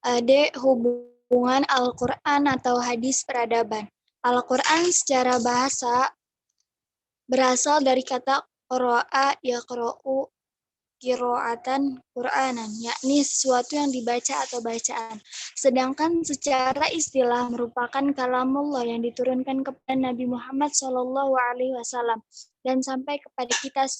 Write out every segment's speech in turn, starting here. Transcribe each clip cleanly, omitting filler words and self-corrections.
Hubungan Al-Quran atau hadis peradaban. Al-Quran secara bahasa berasal dari kata qara'a yaqra'u qira'atan Qur'anan, yakni sesuatu yang dibaca atau bacaan. Sedangkan secara istilah merupakan kalamullah yang diturunkan kepada Nabi Muhammad SAW dan sampai kepada kita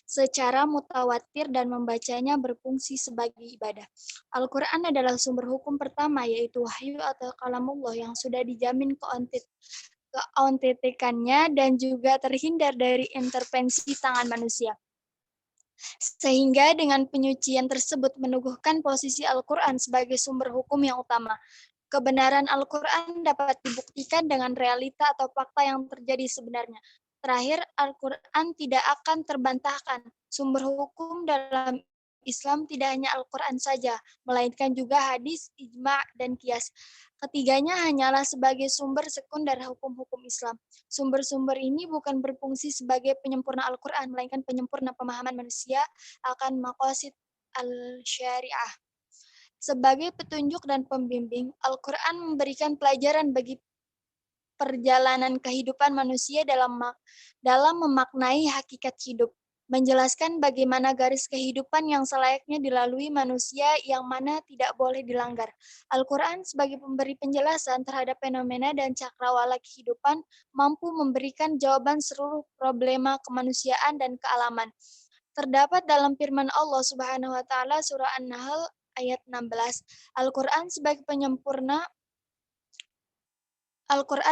secara mutawatir dan membacanya berfungsi sebagai ibadah. Al-Quran adalah sumber hukum pertama, yaitu wahyu atau kalamullah yang sudah dijamin keautentikannya dan juga terhindar dari intervensi tangan manusia. Sehingga dengan penyucian tersebut meneguhkan posisi Al-Quran sebagai sumber hukum yang utama. Kebenaran Al-Quran dapat dibuktikan dengan realita atau fakta yang terjadi sebenarnya. Terakhir, Al-Quran tidak akan terbantahkan. Sumber hukum dalam Islam tidak hanya Al-Quran saja, melainkan juga hadis, ijma', dan qiyas. Ketiganya hanyalah sebagai sumber sekunder hukum-hukum Islam. Sumber-sumber ini bukan berfungsi sebagai penyempurna Al-Quran, melainkan penyempurna pemahaman manusia akan maqasid al-syariah. Sebagai petunjuk dan pembimbing, Al-Quran memberikan pelajaran bagi perjalanan kehidupan manusia dalam memaknai hakikat hidup, menjelaskan bagaimana garis kehidupan yang selayaknya dilalui manusia yang mana tidak boleh dilanggar. Al-Quran sebagai pemberi penjelasan terhadap fenomena dan cakrawala kehidupan mampu memberikan jawaban seluruh problema kemanusiaan dan kealaman. Terdapat dalam firman Allah Subhanahu wa taala surah An-Nahl ayat 16, Al-Quran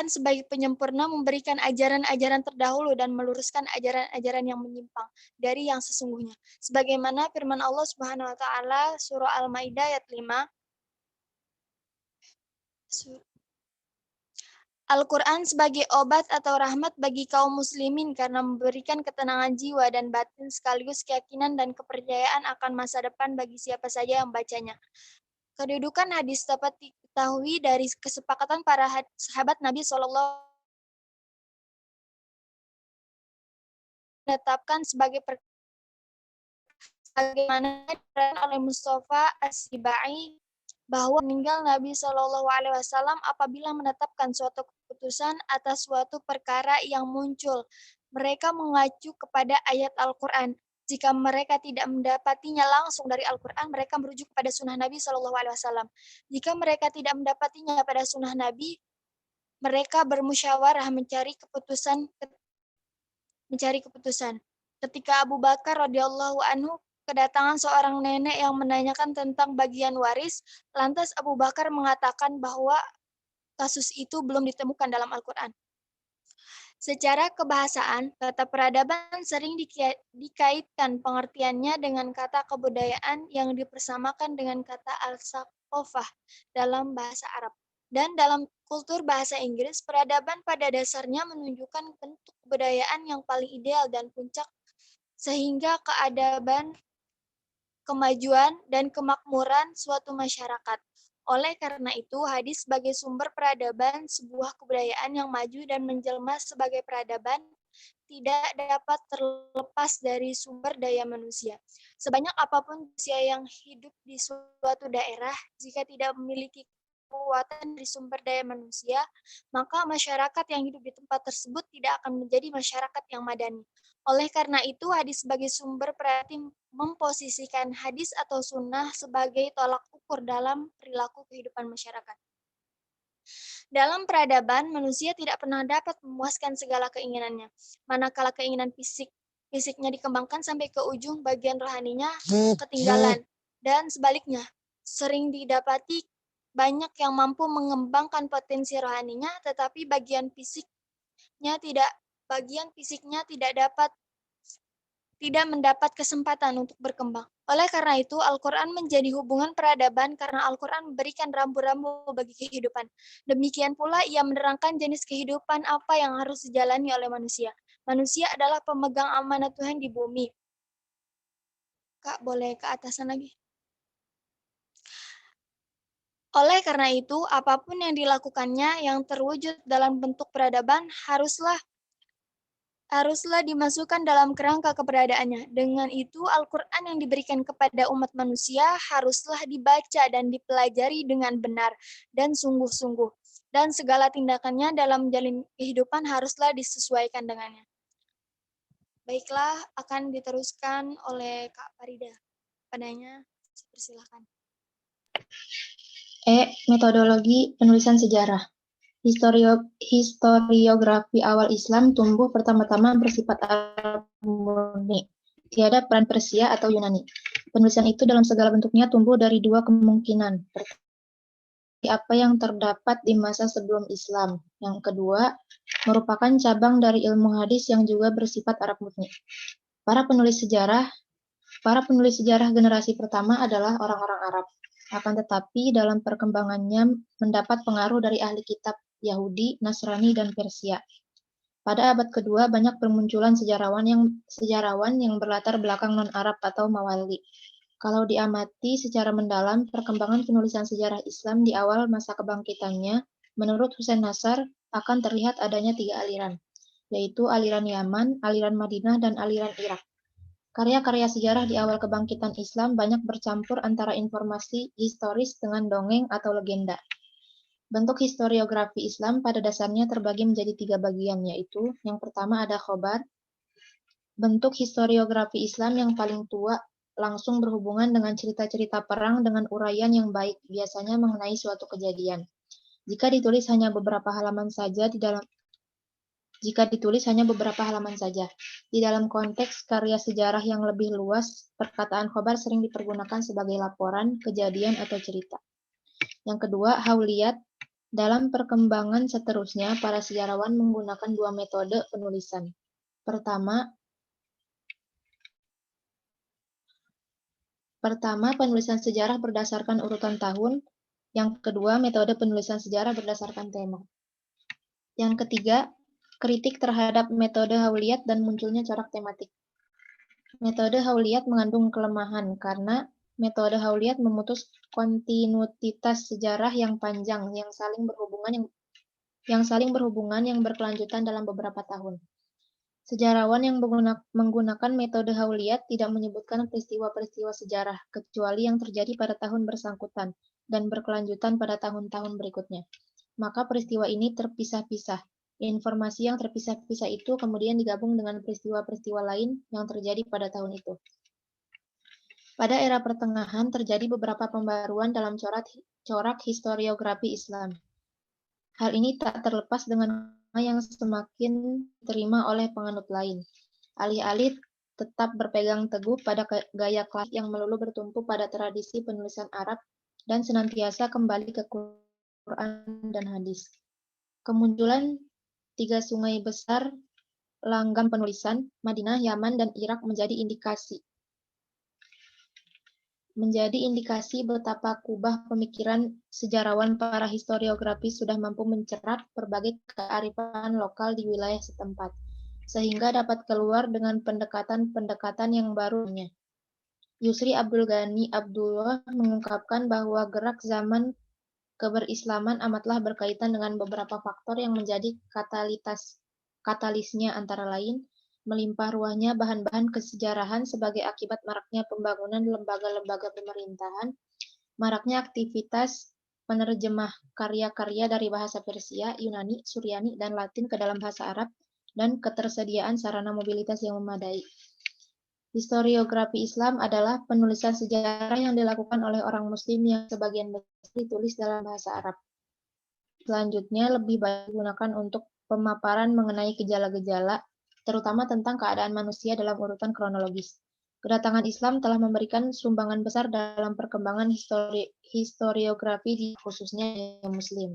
sebagai penyempurna memberikan ajaran-ajaran terdahulu dan meluruskan ajaran-ajaran yang menyimpang dari yang sesungguhnya. Sebagaimana firman Allah Subhanahu wa taala surah Al-Maidah ayat 5, Al-Quran sebagai obat atau rahmat bagi kaum muslimin karena memberikan ketenangan jiwa dan batin sekaligus keyakinan dan kepercayaan akan masa depan bagi siapa saja yang bacanya. Kedudukan hadis dapat diketahui dari kesepakatan para sahabat Nabi SAW menetapkan sebagaimana oleh Mustafa As-Sibai bahwa meninggal Nabi SAW apabila menetapkan suatu keputusan atas suatu perkara yang muncul. Mereka mengacu kepada ayat Al-Quran. Jika mereka tidak mendapatinya langsung dari Al-Quran, mereka merujuk pada sunnah Nabi SAW. Jika mereka tidak mendapatinya pada sunnah Nabi, mereka bermusyawarah mencari keputusan. Ketika Abu Bakar radhiyallahu anhu kedatangan seorang nenek yang menanyakan tentang bagian waris, lantas Abu Bakar mengatakan bahwa kasus itu belum ditemukan dalam Al-Quran. Secara kebahasaan, kata peradaban sering dikaitkan pengertiannya dengan kata kebudayaan yang dipersamakan dengan kata al-saqafah dalam bahasa Arab. Dan dalam kultur bahasa Inggris, peradaban pada dasarnya menunjukkan bentuk kebudayaan yang paling ideal dan puncak sehingga keadaban, kemajuan, dan kemakmuran suatu masyarakat. Oleh karena itu, hadis sebagai sumber peradaban sebuah kebudayaan yang maju dan menjelma sebagai peradaban tidak dapat terlepas dari sumber daya manusia. Sebanyak apapun manusia yang hidup di suatu daerah, jika tidak memiliki kekuatan dari sumber daya manusia, maka masyarakat yang hidup di tempat tersebut tidak akan menjadi masyarakat yang madani. Oleh karena itu, hadis sebagai sumber berarti memposisikan hadis atau sunnah sebagai tolak ukur dalam perilaku kehidupan masyarakat. Dalam peradaban, manusia tidak pernah dapat memuaskan segala keinginannya. Manakala keinginan fisiknya dikembangkan sampai ke ujung, bagian rohaninya ketinggalan. Dan sebaliknya, sering didapati banyak yang mampu mengembangkan potensi rohaninya, tetapi bagian fisiknya tidak mendapat kesempatan untuk berkembang. Oleh karena itu, Al-Quran menjadi hubungan peradaban karena Al-Quran memberikan rambu-rambu bagi kehidupan. Demikian pula ia menerangkan jenis kehidupan apa yang harus dijalani oleh manusia. Manusia adalah pemegang amanat Tuhan di bumi. Kak, boleh ke atasan lagi? Oleh karena itu, apapun yang dilakukannya yang terwujud dalam bentuk peradaban haruslah haruslah dimasukkan dalam kerangka keberadaannya. Dengan itu, Al-Quran yang diberikan kepada umat manusia haruslah dibaca dan dipelajari dengan benar dan sungguh-sungguh. Dan segala tindakannya dalam menjalin kehidupan haruslah disesuaikan dengannya. Baiklah, akan diteruskan oleh Kak Farida. Padanya, persilahkan. Metodologi penulisan sejarah. Historiografi awal Islam tumbuh pertama-tama bersifat Arab murni. Tiada peran Persia atau Yunani. Penulisan itu dalam segala bentuknya tumbuh dari dua kemungkinan. Apa yang terdapat di masa sebelum Islam. Yang kedua, merupakan cabang dari ilmu hadis yang juga bersifat Arab murni. Para penulis sejarah generasi pertama adalah orang-orang Arab. Akan tetapi dalam perkembangannya mendapat pengaruh dari ahli kitab Yahudi, Nasrani, dan Persia. Pada abad kedua banyak bermunculan sejarawan yang berlatar belakang non-Arab atau Mawali. Kalau diamati secara mendalam, perkembangan penulisan sejarah Islam di awal masa kebangkitannya, menurut Hussein Nasr, akan terlihat adanya tiga aliran, yaitu aliran Yaman, aliran Madinah, dan aliran Irak. Karya-karya sejarah di awal kebangkitan Islam banyak bercampur antara informasi historis dengan dongeng atau legenda. Bentuk historiografi Islam pada dasarnya terbagi menjadi tiga bagian, yaitu yang pertama ada khobar. Bentuk historiografi Islam yang paling tua langsung berhubungan dengan cerita-cerita perang dengan uraian yang baik, biasanya mengenai suatu kejadian. Jika ditulis hanya beberapa halaman saja, di dalam konteks karya sejarah yang lebih luas, perkataan khobar sering dipergunakan sebagai laporan, kejadian, atau cerita. Yang kedua, hauliyat. Dalam perkembangan seterusnya, para sejarawan menggunakan dua metode penulisan. Pertama, penulisan sejarah berdasarkan urutan tahun. Yang kedua, metode penulisan sejarah berdasarkan tema. Yang ketiga, kritik terhadap metode hauliyat dan munculnya corak tematik. Metode hauliyat mengandung kelemahan karena metode hauliyat memutus kontinuitas sejarah yang panjang yang saling berhubungan yang berkelanjutan dalam beberapa tahun. Sejarawan yang menggunakan metode hauliyat tidak menyebutkan peristiwa-peristiwa sejarah, kecuali yang terjadi pada tahun bersangkutan dan berkelanjutan pada tahun-tahun berikutnya. Maka peristiwa ini terpisah-pisah. Informasi yang terpisah-pisah itu kemudian digabung dengan peristiwa-peristiwa lain yang terjadi pada tahun itu. Pada era pertengahan terjadi beberapa pembaruan dalam corak historiografi Islam. Hal ini tak terlepas dengan yang semakin diterima oleh penganut lain. Alih-alih tetap berpegang teguh pada gaya klasik yang melulu bertumpu pada tradisi penulisan Arab dan senantiasa kembali ke Quran dan hadis. Kemunculan tiga sungai besar langgam penulisan, Madinah, Yaman, dan Irak menjadi indikasi betapa kubah pemikiran sejarawan para historiografi sudah mampu mencerat berbagai kearifan lokal di wilayah setempat, sehingga dapat keluar dengan pendekatan-pendekatan yang barunya. Yusri Abdul Ghani Abdullah mengungkapkan bahwa gerak zaman keberislaman amatlah berkaitan dengan beberapa faktor yang menjadi katalisnya, antara lain melimpah ruahnya bahan-bahan kesejarahan sebagai akibat maraknya pembangunan lembaga-lembaga pemerintahan, maraknya aktivitas penerjemah karya-karya dari bahasa Persia, Yunani, Suryani, dan Latin ke dalam bahasa Arab, dan ketersediaan sarana mobilitas yang memadai. Historiografi Islam adalah penulisan sejarah yang dilakukan oleh orang Muslim yang sebagian besar ditulis dalam bahasa Arab. Selanjutnya, lebih banyak digunakan untuk pemaparan mengenai gejala-gejala, terutama tentang keadaan manusia dalam urutan kronologis. Kedatangan Islam telah memberikan sumbangan besar dalam perkembangan historiografi khususnya yang Muslim.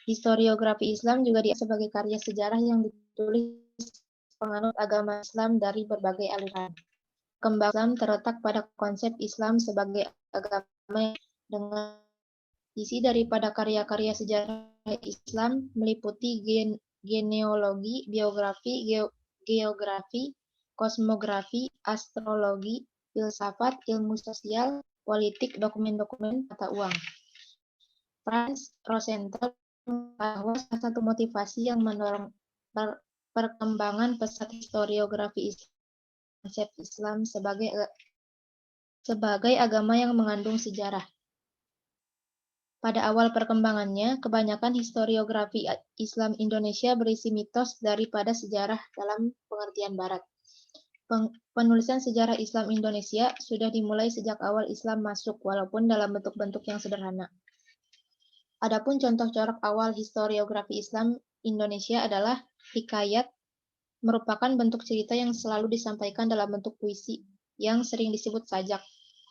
Historiografi Islam juga dianggap sebagai karya sejarah yang ditulis penganut agama Islam dari berbagai aliran. Kembang Islam terletak pada konsep Islam sebagai agama dengan isi daripada karya-karya sejarah Islam meliputi genealogi, biografi, geografi, kosmografi, astrologi, filsafat, ilmu sosial, politik, dokumen-dokumen, mata uang. Franz Rosenthal bahwa salah satu motivasi yang mendorong perkembangan pesat historiografi Islam, konsep Islam sebagai agama yang mengandung sejarah. Pada awal perkembangannya, kebanyakan historiografi Islam Indonesia berisi mitos daripada sejarah dalam pengertian Barat. Penulisan sejarah Islam Indonesia sudah dimulai sejak awal Islam masuk, walaupun dalam bentuk-bentuk yang sederhana. Adapun contoh corak awal historiografi Islam Indonesia adalah hikayat, merupakan bentuk cerita yang selalu disampaikan dalam bentuk puisi, yang sering disebut sajak.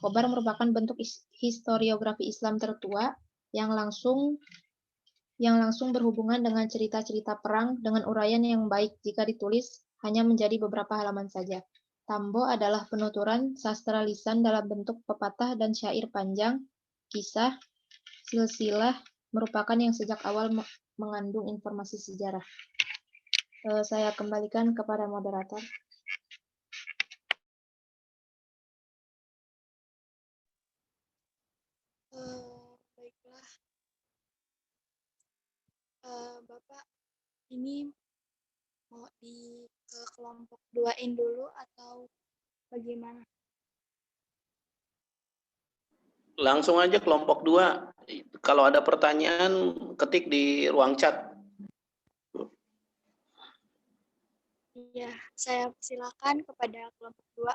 Khobar merupakan bentuk historiografi Islam tertua yang langsung berhubungan dengan cerita-cerita perang dengan uraian yang baik jika ditulis hanya menjadi beberapa halaman saja. Tambo adalah penuturan sastra lisan dalam bentuk pepatah dan syair panjang, kisah, silsilah, merupakan yang sejak awal mengandung informasi sejarah. Saya kembalikan kepada moderator. Baiklah, Bapak, ini mau ke kelompok 2-in dulu atau bagaimana? Langsung aja kelompok 2. Kalau ada pertanyaan, ketik di ruang chat. Iya, saya silakan kepada kelompok 2.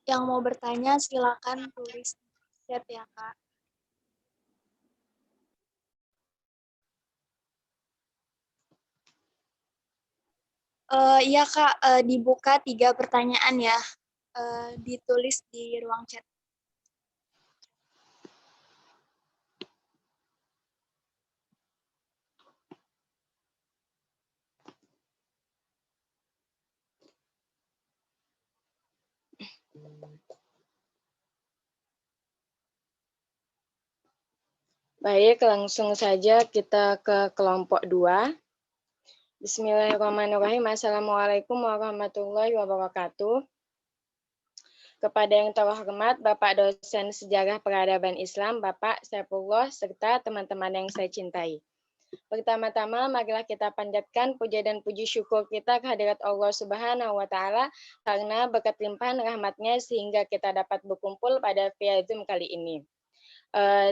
Yang mau bertanya silakan tulis chat ya, Kak. Iya, Kak, dibuka 3 pertanyaan ya. Ditulis di ruang chat. Baik, langsung saja kita ke kelompok 2. Bismillahirrahmanirrahim. Assalamualaikum warahmatullahi wabarakatuh. Kepada yang terhormat Bapak dosen Sejarah Peradaban Islam, Bapak Saifullah, serta teman-teman yang saya cintai. Pertama-tama, marilah kita panjatkan puja dan puji syukur kita kehadirat Allah Subhanahu wa Ta'ala karena berkat limpahan rahmat-Nya sehingga kita dapat berkumpul pada via Zoom kali ini.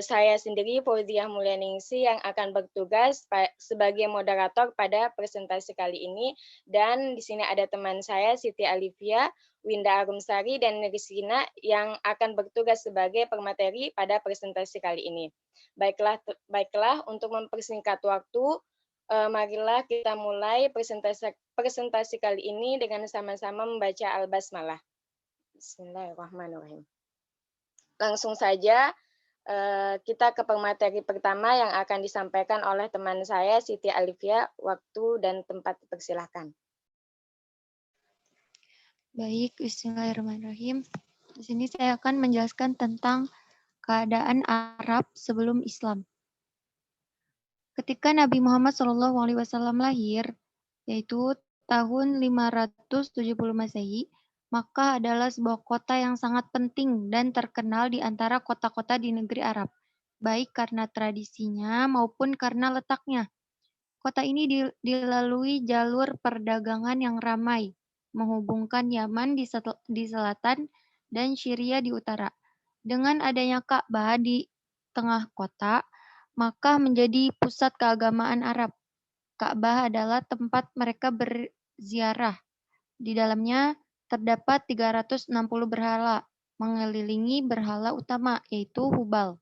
Saya sendiri Fauziah Mulyaningsi yang akan bertugas sebagai moderator pada presentasi kali ini, dan di sini ada teman saya Siti Alivia, Winda Arumsari, dan Rizkina yang akan bertugas sebagai pemateri pada presentasi kali ini. Baiklah, untuk mempersingkat waktu, marilah kita mulai presentasi kali ini dengan sama-sama membaca Al-Basmalah. Bismillahirrahmanirrahim. Langsung saja kita ke pemateri pertama yang akan disampaikan oleh teman saya Siti Alivia. Waktu dan tempat dipersilahkan. Baik, bismillahirrahmanirrahim. Di sini saya akan menjelaskan tentang keadaan Arab sebelum Islam. Ketika Nabi Muhammad SAW lahir, yaitu tahun 570 Masehi, Makkah adalah sebuah kota yang sangat penting dan terkenal di antara kota-kota di negeri Arab, baik karena tradisinya maupun karena letaknya. Kota ini dilalui jalur perdagangan yang ramai, menghubungkan Yaman di selatan dan Syria di utara. Dengan adanya Ka'bah di tengah kota, Makkah menjadi pusat keagamaan Arab. Ka'bah adalah tempat mereka berziarah. Di dalamnya terdapat 360 berhala, mengelilingi berhala utama, yaitu Hubal.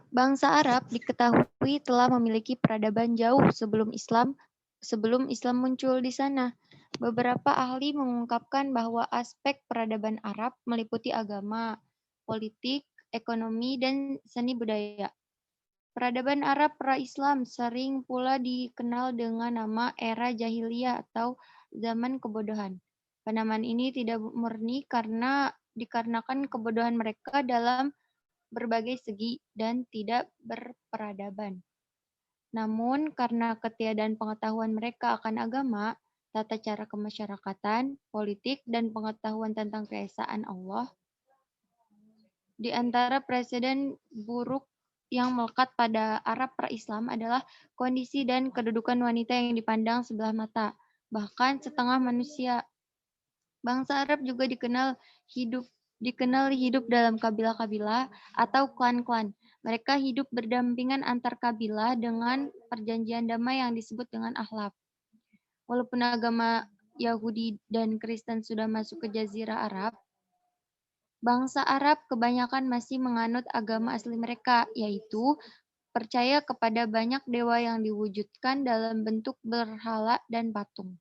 Bangsa Arab diketahui telah memiliki peradaban jauh sebelum Islam muncul di sana. Beberapa ahli mengungkapkan bahwa aspek peradaban Arab meliputi agama, politik, ekonomi, dan seni budaya. Peradaban Arab pra-Islam sering pula dikenal dengan nama era jahiliyah atau zaman kebodohan. Penamaan ini tidak murni dikarenakan kebodohan mereka dalam berbagai segi dan tidak berperadaban. Namun karena ketiadaan pengetahuan mereka akan agama, tata cara kemasyarakatan, politik, dan pengetahuan tentang keesaan Allah. Di antara presiden buruk yang melekat pada Arab pra-Islam adalah kondisi dan kedudukan wanita yang dipandang sebelah mata, bahkan setengah manusia. Bangsa Arab juga dikenal hidup dalam kabilah-kabilah atau klan-klan. Mereka hidup berdampingan antar kabilah dengan perjanjian damai yang disebut dengan akhlaf. Walaupun agama Yahudi dan Kristen sudah masuk ke Jazirah Arab, bangsa Arab kebanyakan masih menganut agama asli mereka, yaitu percaya kepada banyak dewa yang diwujudkan dalam bentuk berhala dan patung.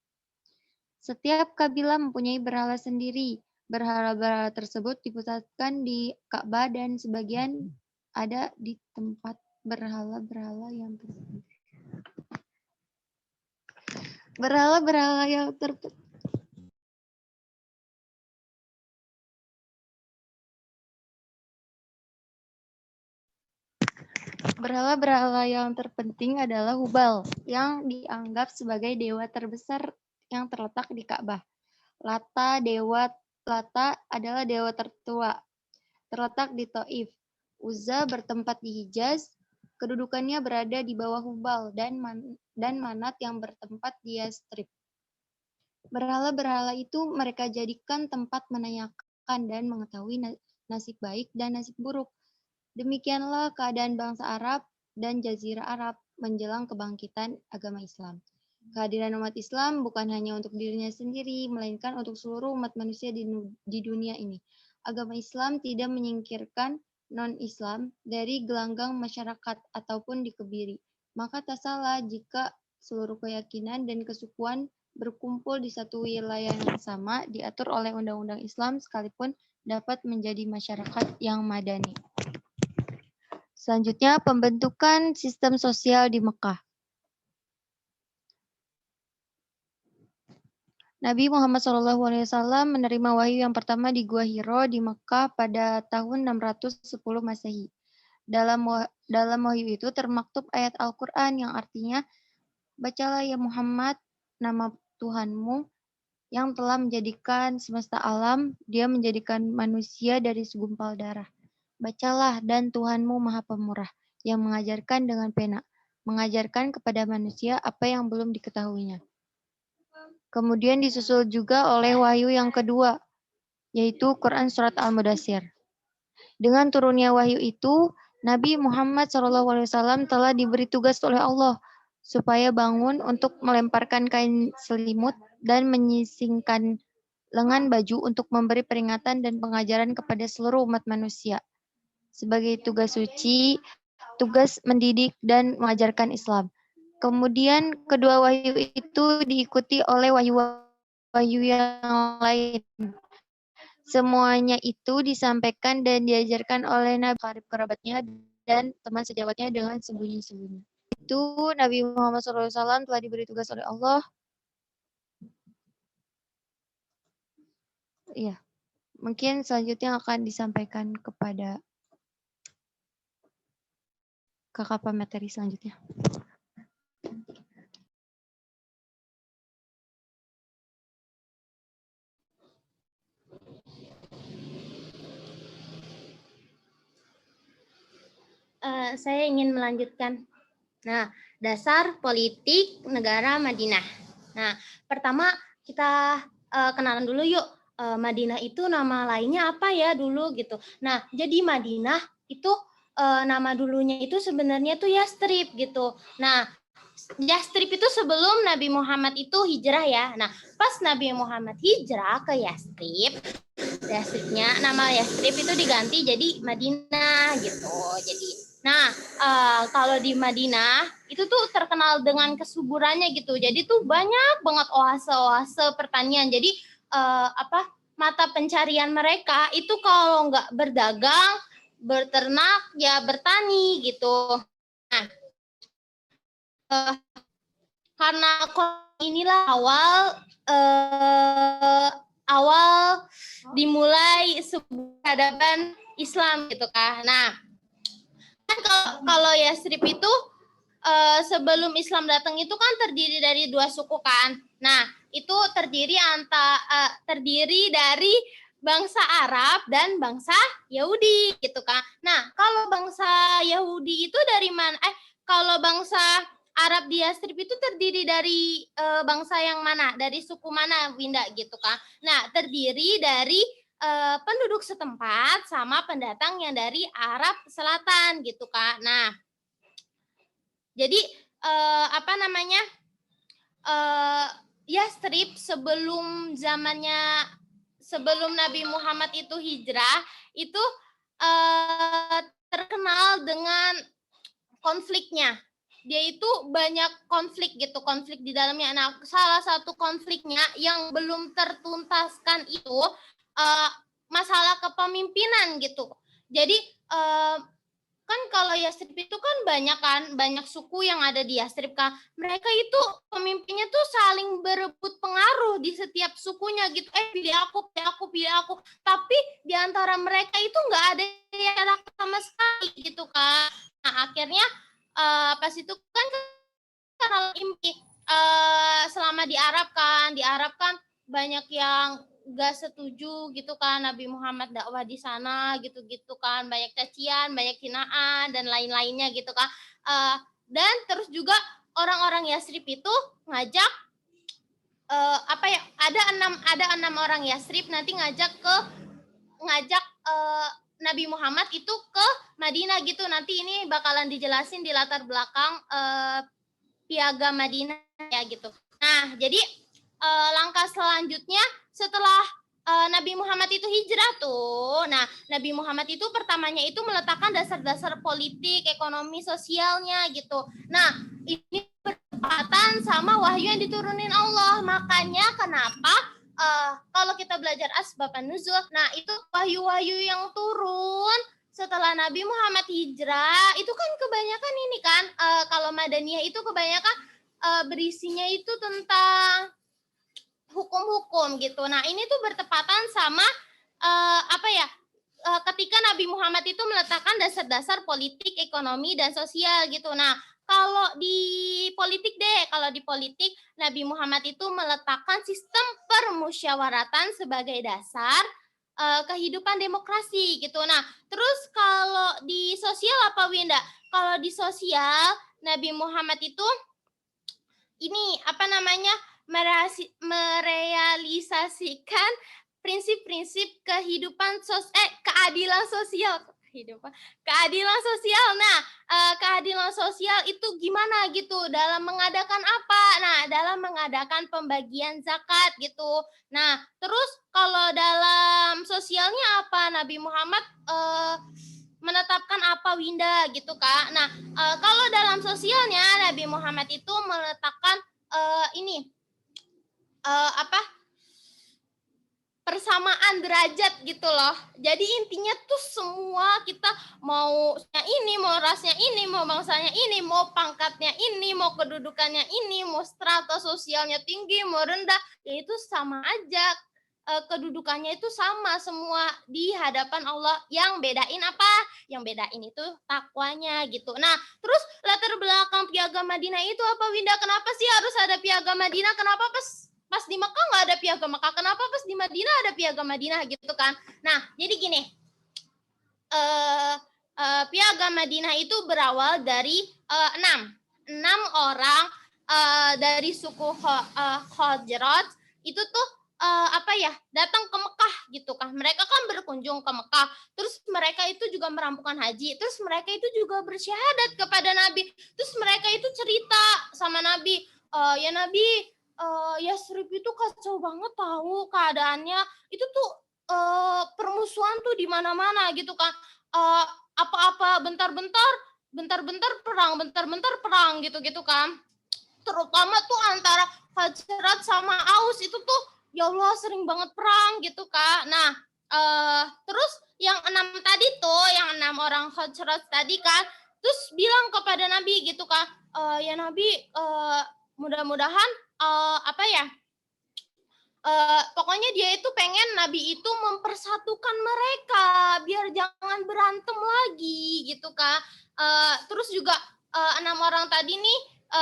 Setiap kabilah mempunyai berhala sendiri. Berhala-berhala tersebut dipusatkan di Ka'bah dan sebagian ada di tempat berhala-berhala yang terpenting. Berhala-berhala yang terpenting. Berhala-berhala yang terpenting adalah Hubal, yang dianggap sebagai dewa terbesar yang terletak di Ka'bah. Lata adalah dewa tertua, terletak di Taif. Uzza bertempat di Hijaz, kedudukannya berada di bawah Hubal, dan Manat yang bertempat di Yastrib. Berhala-berhala itu mereka jadikan tempat menanyakan dan mengetahui nasib baik dan nasib buruk. Demikianlah keadaan bangsa Arab dan Jazirah Arab menjelang kebangkitan agama Islam. Kehadiran umat Islam bukan hanya untuk dirinya sendiri, melainkan untuk seluruh umat manusia di dunia ini. Agama Islam tidak menyingkirkan non-Islam dari gelanggang masyarakat ataupun dikebiri. Maka tak salah jika seluruh keyakinan dan kesukuan berkumpul di satu wilayah yang sama, diatur oleh undang-undang Islam sekalipun dapat menjadi masyarakat yang madani. Selanjutnya, pembentukan sistem sosial di Mekah. Nabi Muhammad SAW menerima wahyu yang pertama di Gua Hiro di Mekah pada tahun 610 Masehi. Dalam wahyu itu termaktub ayat Al-Quran yang artinya, "Bacalah ya Muhammad nama Tuhanmu yang telah menjadikan semesta alam, Dia menjadikan manusia dari segumpal darah. Bacalah, dan Tuhanmu Maha Pemurah, yang mengajarkan dengan pena, mengajarkan kepada manusia apa yang belum diketahuinya." Kemudian disusul juga oleh wahyu yang kedua, yaitu Quran Surat Al-Mudaththir. Dengan turunnya wahyu itu, Nabi Muhammad SAW telah diberi tugas oleh Allah supaya bangun untuk melemparkan kain selimut dan menyisingkan lengan baju untuk memberi peringatan dan pengajaran kepada seluruh umat manusia. Sebagai tugas suci, tugas mendidik dan mengajarkan Islam. Kemudian kedua wahyu itu diikuti oleh wahyu yang lain. Semuanya itu disampaikan dan diajarkan oleh Nabi karib kerabatnya dan teman sejawatnya dengan sembunyi-sembunyi. Itu Nabi Muhammad SAW telah diberi tugas oleh Allah. Iya, mungkin selanjutnya akan disampaikan kepada kakak pemateri selanjutnya. Saya ingin melanjutkan. Nah, dasar politik negara Madinah. Nah, pertama kita kenalan dulu yuk. Madinah itu nama lainnya apa ya dulu gitu. Nah, jadi Madinah itu nama dulunya itu sebenarnya tuh Yastrib gitu. Nah, Yastrib itu sebelum Nabi Muhammad itu hijrah ya. Nah, pas Nabi Muhammad hijrah ke Yastrib, nama Yastrib itu diganti jadi Madinah gitu. Nah, kalau di Madinah itu tuh terkenal dengan kesuburannya gitu. Jadi tuh banyak banget oase-oase pertanian. Jadi mata pencarian mereka itu kalau nggak berdagang, berternak, ya bertani gitu. Nah, karena inilah awal dimulai sebuah peradaban Islam gitu kan. Nah, kan kalau Yastrib itu sebelum Islam datang itu kan terdiri dari dua suku kan. Nah, itu terdiri dari bangsa Arab dan bangsa Yahudi gitu kan. Nah, kalau bangsa Yahudi itu dari mana? Kalau bangsa Arab di Yastrib itu terdiri dari bangsa yang mana? Dari suku mana, Winda gitu kan? Nah, terdiri dari penduduk setempat sama pendatang yang dari Arab Selatan gitu kan. Nah, jadi apa namanya? Yastrib sebelum Nabi Muhammad itu hijrah itu terkenal dengan konfliknya. Dia itu banyak konflik gitu, konflik di dalamnya. Nah, salah satu konfliknya yang belum tertuntaskan itu masalah kepemimpinan gitu. Jadi kan kalau Yastrib itu kan banyak suku yang ada di Yastrib kan. Mereka itu pemimpinnya tuh saling berebut pengaruh di setiap sukunya gitu. Pilih aku. Tapi di antara mereka itu nggak ada yang enak sama sekali gitu kan. Nah, akhirnya pas itu kan karena impi selama di Arab kan banyak yang gak setuju gitu kan Nabi Muhammad dakwah di sana gitu kan, banyak cacian, banyak hinaan dan lain-lainnya gitu kan. Dan terus juga orang-orang Yastrib itu ngajak ada enam orang Yastrib nanti ngajak Nabi Muhammad itu ke Madinah gitu. Nanti ini bakalan dijelasin di latar belakang Piagam Madinah ya gitu. Nah, jadi langkah selanjutnya setelah Nabi Muhammad itu hijrah tuh. Nah, Nabi Muhammad itu pertamanya itu meletakkan dasar-dasar politik, ekonomi, sosialnya gitu. Nah, ini bertepatan sama wahyu yang diturunin Allah. Makanya kenapa kalau kita belajar asbab nuzul, nah itu wahyu-wahyu yang turun setelah Nabi Muhammad hijrah itu kan kebanyakan ini kan kalau Madaniyah itu kebanyakan berisinya itu tentang hukum-hukum gitu. Nah, ini tuh bertepatan sama ketika Nabi Muhammad itu meletakkan dasar-dasar politik, ekonomi dan sosial gitu. Nah, kalau di politik Nabi Muhammad itu meletakkan sistem permusyawaratan sebagai dasar kehidupan demokrasi gitu. Nah, terus kalau di sosial apa Winda? Kalau di sosial Nabi Muhammad itu ini merealisasikan prinsip-prinsip keadilan sosial. Nah, keadilan sosial itu gimana gitu? Dalam mengadakan apa? Nah, dalam mengadakan pembagian zakat gitu. Nah, terus kalau dalam sosialnya apa? Nabi Muhammad menetapkan apa Winda gitu Kak. Nah, kalau dalam sosialnya Nabi Muhammad itu meletakkan persamaan derajat gitu loh. Jadi intinya tuh semua kita mau rasnya ini, mau bangsanya ini, mau pangkatnya ini, mau kedudukannya ini, mau strata sosialnya tinggi, mau rendah, ya itu sama aja. Kedudukannya itu sama semua di hadapan Allah. Yang bedain apa? Yang bedain itu takwanya gitu. Nah, terus latar belakang Piagam Madinah itu apa Winda? Kenapa sih harus ada Piagam Madinah? Kenapa pas di Mekah nggak ada Piagam Mekah? Kenapa pas di Madinah ada Piagam Madinah gitu kan? Nah, jadi gini, Piagam Madinah itu berawal dari enam orang dari suku Khazraj itu tuh datang ke Mekah gitu kan. Mereka kan berkunjung ke Mekah. Terus mereka itu juga merampungkan haji. Terus mereka itu juga bersyahadat kepada Nabi. Terus mereka itu cerita sama Nabi, ya Nabi, Yastrib itu kacau banget tahu keadaannya. Itu tuh permusuhan tuh di mana-mana gitu kan. Apa-apa bentar-bentar perang gitu kan. Terutama tuh antara Khazraj sama Aus itu tuh ya Allah sering banget perang gitu Kak. Nah, terus yang 6 orang Khazraj tadi kan, terus bilang kepada Nabi gitu Kak, ya Nabi mudah-mudahan pokoknya dia itu pengen Nabi itu mempersatukan mereka biar jangan berantem lagi gitu Kak. Terus juga 6 orang tadi nih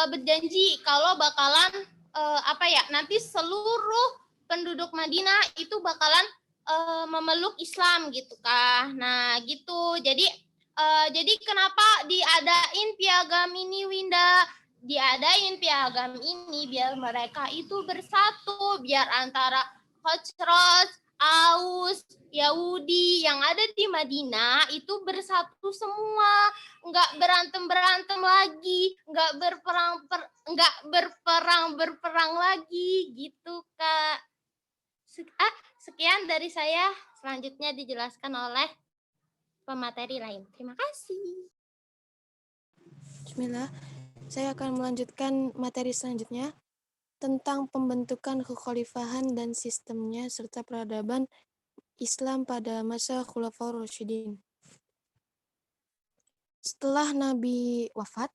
berjanji kalau bakalan nanti seluruh penduduk Madinah itu bakalan memeluk Islam gitu kah. Nah gitu. Jadi kenapa diadain piagam ini, Winda? Diadain piagam ini biar mereka itu bersatu, biar antara Khosroj, Aus, Yahudi yang ada di Madinah itu bersatu semua, nggak berantem lagi, nggak berperang lagi gitu Kak. Sekian dari saya, selanjutnya dijelaskan oleh pemateri lain. Terima kasih. Bismillah, saya akan melanjutkan materi selanjutnya tentang pembentukan kekhalifahan dan sistemnya serta peradaban Islam pada masa Khulafaur Rasyidin. Setelah Nabi wafat,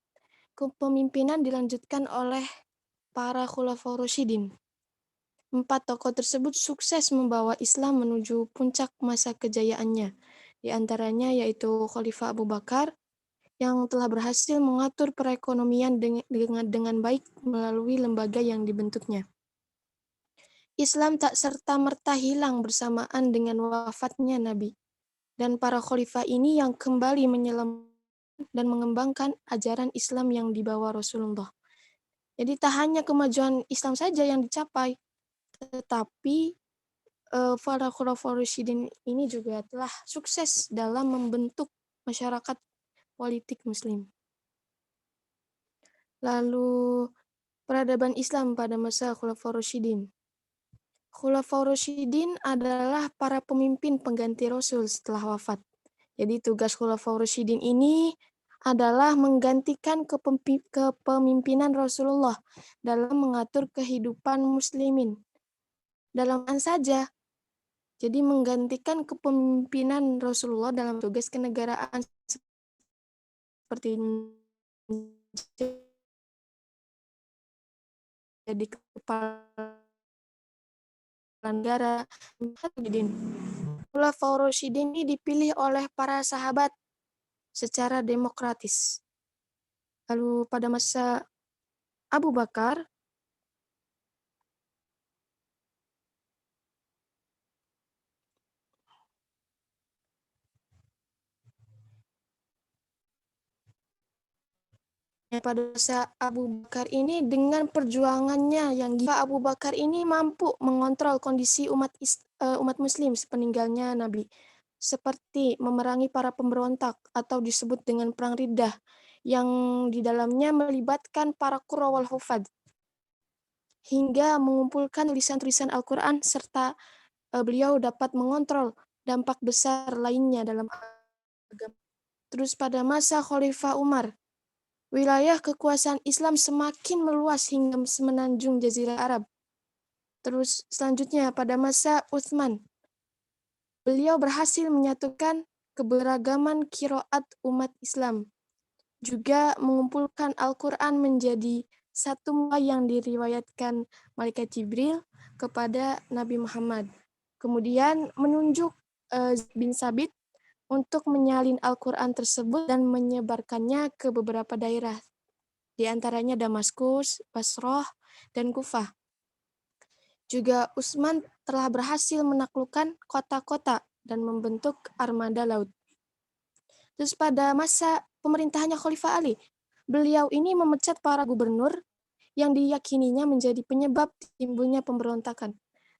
kepemimpinan dilanjutkan oleh para Khulafaur Rasyidin. 4 tokoh tersebut sukses membawa Islam menuju puncak masa kejayaannya. Di antaranya yaitu Khalifah Abu Bakar, yang telah berhasil mengatur perekonomian dengan baik melalui lembaga yang dibentuknya. Islam tak serta-merta hilang bersamaan dengan wafatnya Nabi, dan para khalifah ini yang kembali menyelam dan mengembangkan ajaran Islam yang dibawa Rasulullah. Jadi tak hanya kemajuan Islam saja yang dicapai, tetapi para Khulafaur Rasyidin ini juga telah sukses dalam membentuk masyarakat politik Muslim. Lalu peradaban Islam pada masa Khulafaur Rasyidin. Khulafaur Rasyidin adalah para pemimpin pengganti Rasul setelah wafat. Jadi tugas Khulafaur Rasyidin ini adalah menggantikan kepemimpinan Rasulullah dalam mengatur kehidupan muslimin. Dalam saja. Jadi menggantikan kepemimpinan Rasulullah dalam tugas kenegaraan seperti jadi kepala negara. Khulafaur Rasyidin ini dipilih oleh para sahabat secara demokratis. Lalu pada masa Abu Bakar, pada masa Abu Bakar ini dengan perjuangannya yang gila, Abu Bakar ini mampu mengontrol kondisi umat Muslim sepeninggalnya Nabi, seperti memerangi para pemberontak atau disebut dengan perang Riddah, yang di dalamnya melibatkan para qurra wal hufad, hingga mengumpulkan tulisan-tulisan Al-Quran, serta beliau dapat mengontrol dampak besar lainnya dalam agama. Terus pada masa Khalifah Umar, wilayah kekuasaan Islam semakin meluas hingga semenanjung Jazirah Arab. Terus selanjutnya pada masa Utsman, beliau berhasil menyatukan keberagaman qiraat umat Islam, juga mengumpulkan Al-Quran menjadi satu yang diriwayatkan Malaikat Jibril kepada Nabi Muhammad. Kemudian menunjuk bin Sabit untuk menyalin Al-Quran tersebut dan menyebarkannya ke beberapa daerah, di antaranya Damaskus, Basrah, dan Kufah. Juga Utsman telah berhasil menaklukkan kota-kota dan membentuk armada laut. Terus pada masa pemerintahannya Khalifah Ali, beliau ini memecat para gubernur yang diyakininya menjadi penyebab timbulnya pemberontakan.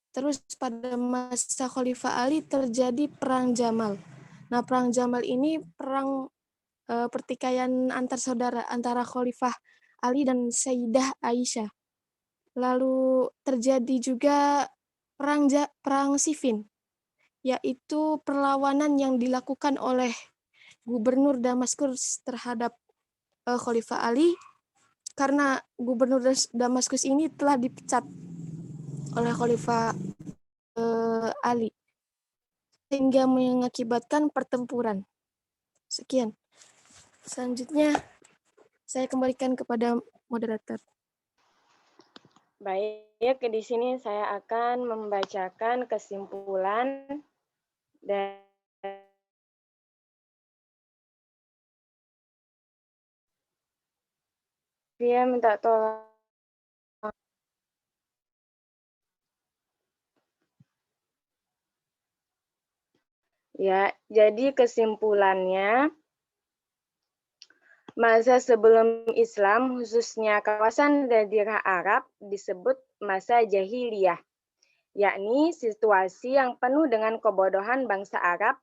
Terus pada masa Khalifah Ali terjadi Perang Jamal. Nah, Perang Jamal ini perang pertikaian antar saudara antara Khalifah Ali dan Sayyidah Aisyah. Lalu terjadi juga perang Siffin, yaitu perlawanan yang dilakukan oleh Gubernur Damaskus terhadap Khalifah Ali, karena Gubernur Damaskus ini telah dipecat oleh Khalifah Ali, sehingga mengakibatkan pertempuran. Sekian. Selanjutnya, saya kembalikan kepada moderator. Baik, di sini saya akan membacakan kesimpulan dari dia minta tolong Ya, jadi kesimpulannya, masa sebelum Islam, khususnya kawasan Jazirah Arab, disebut masa jahiliyah, yakni situasi yang penuh dengan kebodohan bangsa Arab,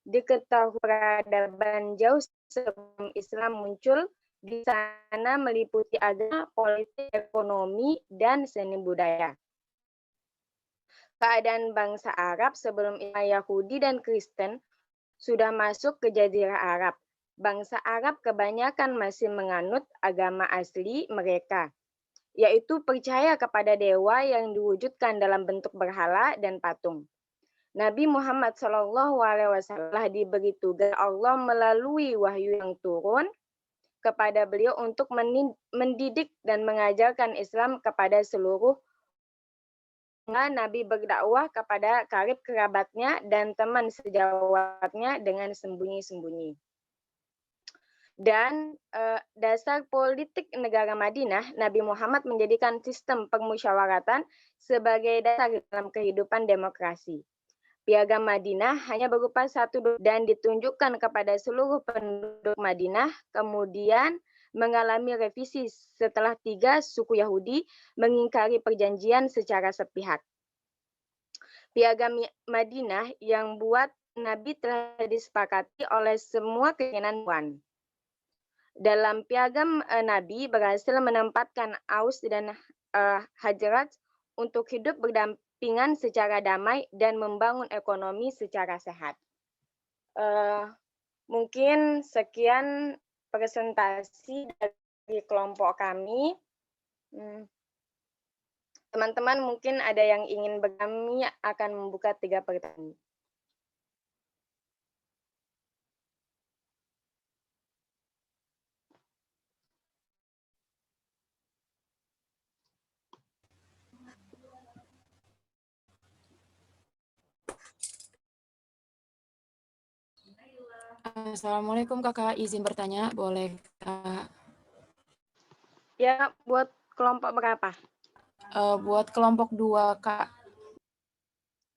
diketahui peradaban jauh sebelum Islam muncul, di sana meliputi agama, politik, ekonomi, dan seni budaya. Keadaan bangsa Arab sebelum Yahudi dan Kristen sudah masuk ke Jazirah Arab. Bangsa Arab kebanyakan masih menganut agama asli mereka, yaitu percaya kepada dewa yang diwujudkan dalam bentuk berhala dan patung. Nabi Muhammad SAW diberi tugas Allah melalui wahyu yang turun kepada beliau untuk mendidik dan mengajarkan Islam kepada seluruh. Nabi berdakwah kepada karib kerabatnya dan teman sejawatnya dengan sembunyi-sembunyi. Dan dasar politik negara Madinah, Nabi Muhammad menjadikan sistem permusyawaratan sebagai dasar dalam kehidupan demokrasi. Piagam Madinah hanya berupa satu dan ditunjukkan kepada seluruh penduduk Madinah, kemudian mengalami revisi setelah 3 suku Yahudi mengingkari perjanjian secara sepihak. Piagam Madinah yang buat Nabi telah disepakati oleh semua keinginan Tuhan. Dalam piagam Nabi berhasil menempatkan Aus dan Khazraj untuk hidup berdampingan secara damai dan membangun ekonomi secara sehat. Mungkin sekian presentasi dari kelompok kami. Teman-teman mungkin ada yang ingin kami akan membuka 3 pertanyaan. Assalamualaikum Kakak, izin bertanya, boleh Kak? Ya, buat kelompok berapa? Buat kelompok 2 Kak.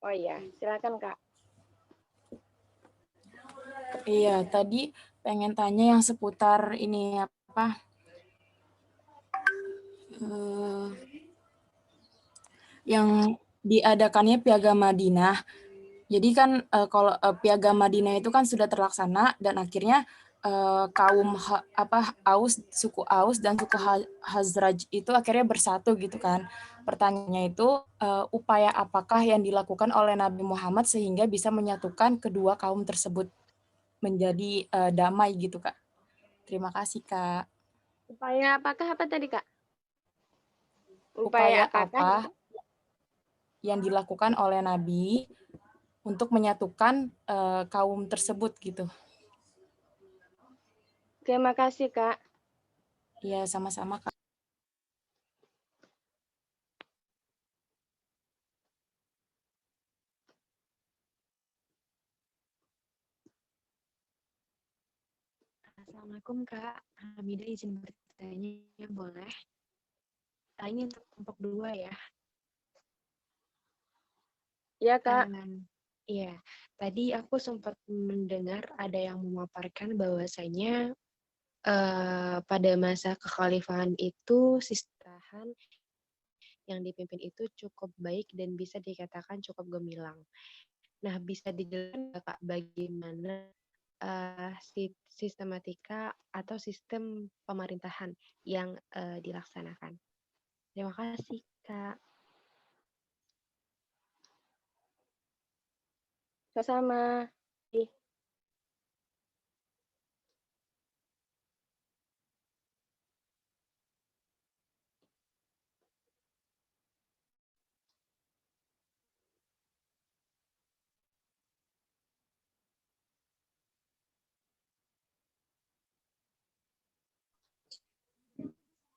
Oh iya, silakan Kak. Iya, tadi pengen tanya yang seputar ini apa? Yang diadakannya Piagam Madinah. Jadi kan kalau Piagam Madinah itu kan sudah terlaksana dan akhirnya kaum Aus, suku Aus dan suku Khazraj itu akhirnya bersatu gitu kan. Pertanyaannya itu upaya apakah yang dilakukan oleh Nabi Muhammad sehingga bisa menyatukan kedua kaum tersebut menjadi damai gitu Kak. Terima kasih Kak. Upaya apakah apa tadi Kak? Upaya apakah? apa yang dilakukan oleh Nabi untuk menyatukan kaum tersebut gitu. Terima kasih Kak. Iya, sama-sama Kak. Assalamualaikum Kak, Hamidah izin bertanya, boleh? Ini untuk kelompok 2 ya. Iya Kak. Iya, tadi aku sempat mendengar ada yang memaparkan bahwasanya pada masa kekhalifahan itu sistem yang dipimpin itu cukup baik dan bisa dikatakan cukup gemilang. Nah, bisa dijelaskan Kak bagaimana sistematika atau sistem pemerintahan yang dilaksanakan. Terima kasih, Kak. Sama-sama.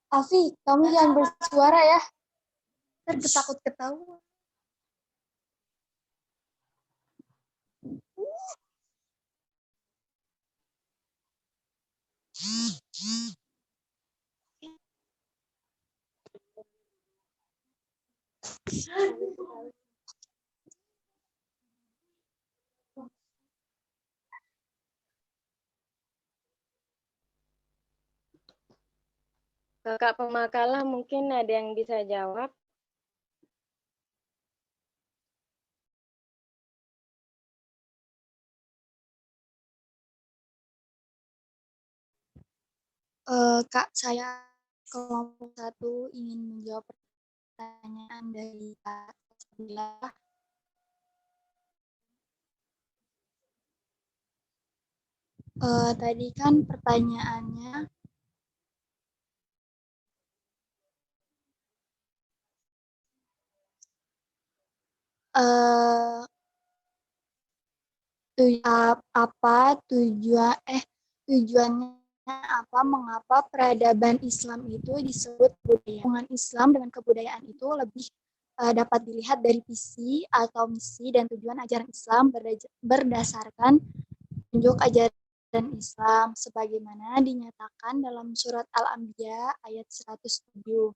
Afi, kamu jangan bersuara ya. Ntar ketakut ketahuan. Kak Pemakalah mungkin ada yang bisa jawab. Kak, saya kelompok 1 ingin menjawab pertanyaan dari Kak Sabila. Tadi kan pertanyaannya tujuannya apa, mengapa peradaban Islam itu disebut budaya. Hubungan Islam dengan kebudayaan itu lebih dapat dilihat dari visi atau misi dan tujuan ajaran Islam berdasarkan tunjuk ajaran Islam sebagaimana dinyatakan dalam surat Al-Anbiya ayat 107.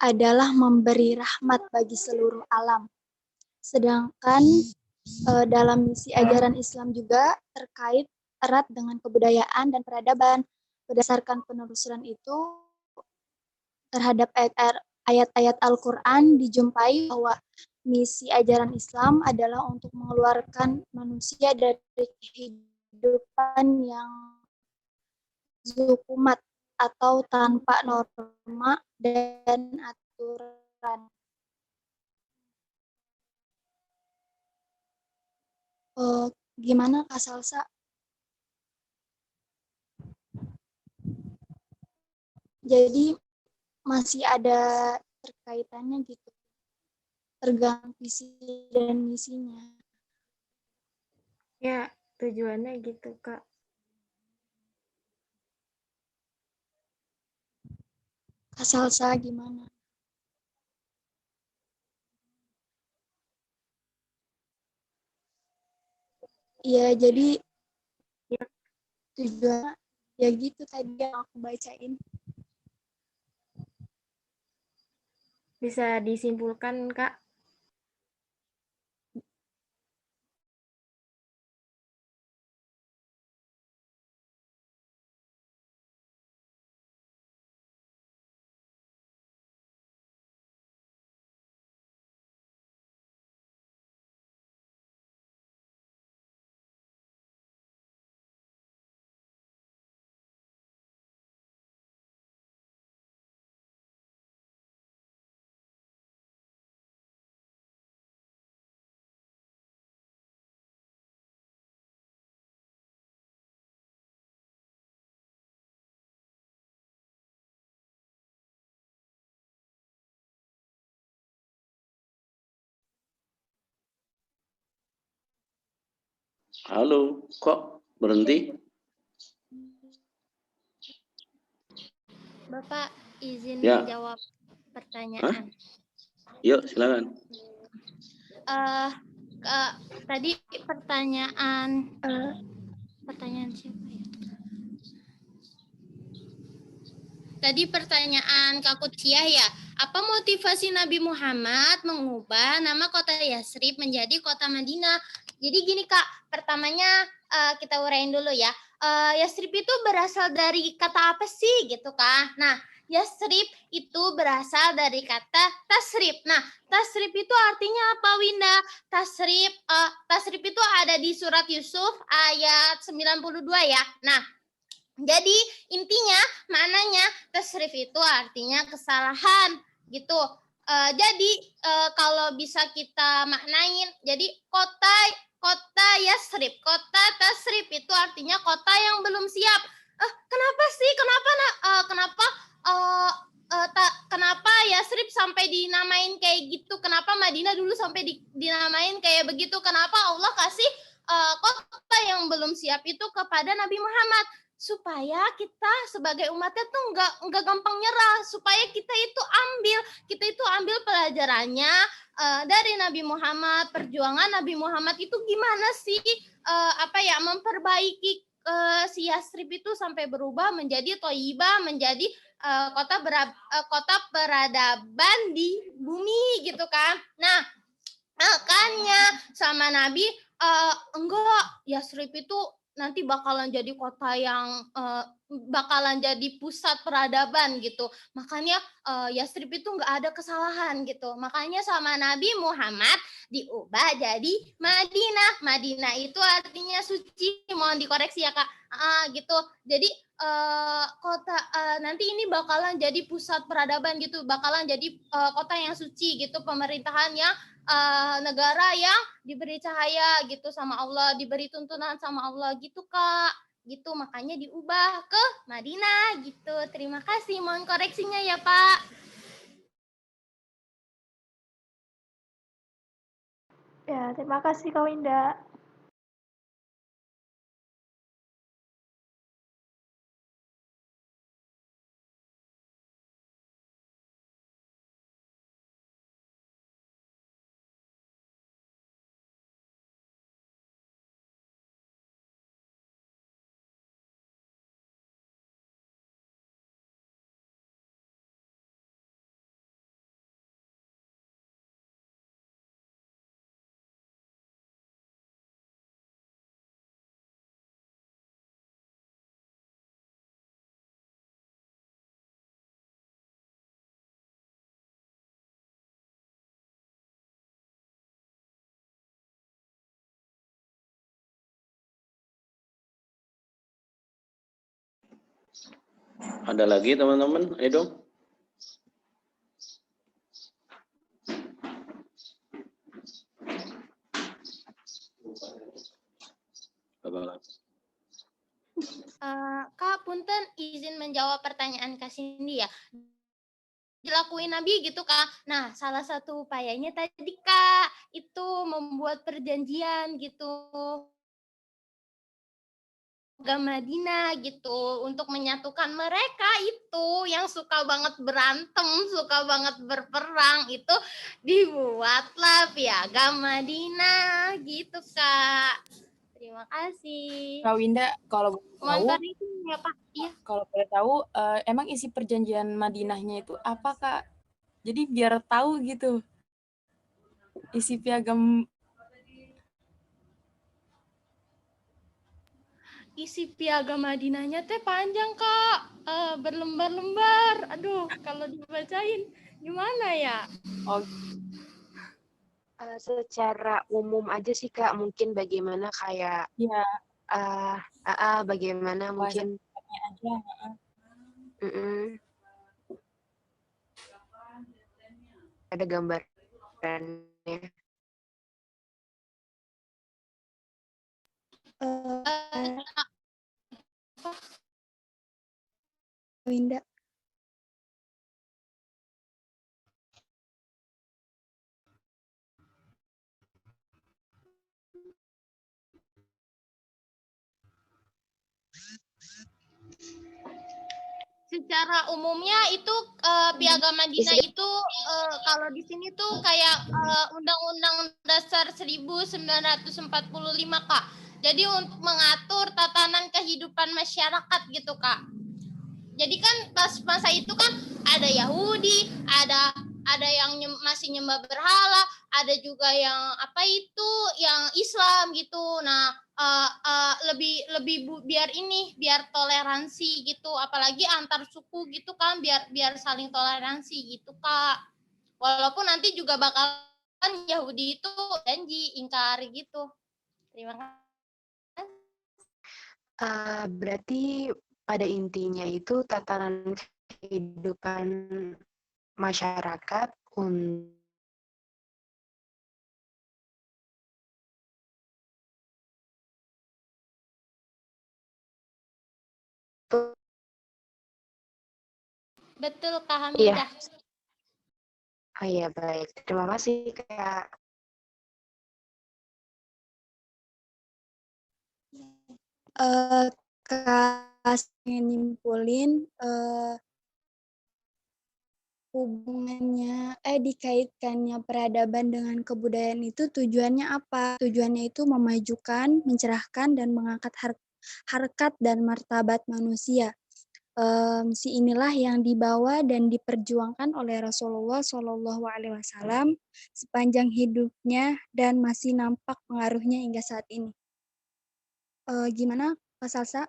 Adalah memberi rahmat bagi seluruh alam. Sedangkan dalam misi ajaran Islam juga terkait erat dengan kebudayaan dan peradaban. Berdasarkan penelusuran itu, terhadap ayat-ayat Al-Quran dijumpai bahwa misi ajaran Islam adalah untuk mengeluarkan manusia dari kehidupan yang zukumat atau tanpa norma dan aturan. Gimana Kak Salsa? Jadi masih ada terkaitannya gitu, tergantung visi dan misinya. Ya, tujuannya gitu, Kak. Kak Salsa gimana? Iya, jadi Ya. tujuan ya gitu tadi yang aku bacain. Bisa disimpulkan, Kak? Halo, kok berhenti? Bapak izin Ya. menjawab pertanyaan. Yuk, silakan. Tadi pertanyaan siapa ya? Tadi pertanyaan Kak Kutsiah ya, apa motivasi Nabi Muhammad mengubah nama kota Yatsrib menjadi kota Madinah? Jadi gini Kak, pertamanya kita uraiin dulu ya. Yatsrib itu berasal dari kata apa sih gitu Kak? Nah, Yatsrib itu berasal dari kata tasrib. Nah, tasrib itu artinya apa Winda? Tasrib itu ada di surat Yusuf ayat 92 ya. Nah, jadi intinya maknanya tasrif itu artinya kesalahan gitu. Jadi kalau bisa kita maknain, jadi kota Yatsrib, kota tasrif itu artinya kota yang belum siap. Kenapa sih? Kenapa Yatsrib sampai dinamain kayak gitu? Kenapa Madinah dulu sampai dinamain kayak begitu? Kenapa Allah kasih kota yang belum siap itu kepada Nabi Muhammad? Supaya kita sebagai umatnya tuh nggak gampang nyerah, supaya kita itu ambil pelajarannya dari Nabi Muhammad. Perjuangan Nabi Muhammad itu gimana sih memperbaiki si Yatsrib itu sampai berubah menjadi Thayyibah, menjadi kota peradaban di bumi gitu kan. Nah, makanya sama Nabi enggak, Yatsrib itu nanti bakalan jadi kota yang bakalan jadi pusat peradaban gitu. Makanya Yastrib itu nggak ada kesalahan gitu. Makanya sama Nabi Muhammad diubah jadi Madinah. Madinah itu artinya suci. Mohon dikoreksi ya Kak. Gitu. Jadi kota nanti ini bakalan jadi pusat peradaban gitu. Bakalan jadi kota yang suci gitu. Pemerintahan yang negara yang diberi cahaya gitu sama Allah, diberi tuntunan sama Allah gitu Kak. Gitu makanya diubah ke Madinah gitu. Terima kasih, mohon koreksinya ya Pak. Ya, terima kasih Kak Winda. Ada lagi teman-teman? Ayo dong. Kak, punten izin menjawab pertanyaan Kak Cindy ya. Dilakuin Nabi gitu Kak. Nah, salah satu upayanya tadi Kak, itu membuat perjanjian gitu. Ke Madinah gitu untuk menyatukan mereka itu yang suka banget berantem, suka banget berperang itu dibuatlah piagam Madinah gitu Kak. Terima kasih. Kak Winda, kalau boleh tahu, ya Pak. Iya. Kalau boleh tahu, emang isi perjanjian Madinahnya itu apa Kak? Jadi biar tahu gitu isi piagam. Isi piagam Madinahnya teh panjang Kak, berlembar-lembar. Aduh, kalau dibacain gimana ya? Oh. Secara umum aja sih Kak, mungkin bagaimana kayak ya. Bagaimana mungkin aja. Ada gambarannya. Winda. Secara umumnya itu piagam Madinah itu kalau di sini tuh kayak Undang-Undang Dasar 1945 Kak. Jadi untuk mengatur tatanan kehidupan masyarakat gitu Kak. Jadi kan pas masa itu kan ada Yahudi, ada yang masih nyembah berhala, ada juga yang yang Islam gitu. Nah, lebih biar toleransi gitu, apalagi antar suku gitu kan, biar saling toleransi gitu Kak. Walaupun nanti juga bakalan Yahudi itu janji ingkar gitu. Terima kasih. Berarti pada intinya itu tatanan kehidupan masyarakat Betul Kak Hamidah. Oh iya, baik. Terima kasih Kak. Kak nyimpulin hubungannya dikaitkannya peradaban dengan kebudayaan itu tujuannya apa? Tujuannya itu memajukan, mencerahkan, dan mengangkat harkat dan martabat manusia. Si inilah yang dibawa dan diperjuangkan oleh Rasulullah SAW sepanjang hidupnya dan masih nampak pengaruhnya hingga saat ini. Gimana, Kak Salsa?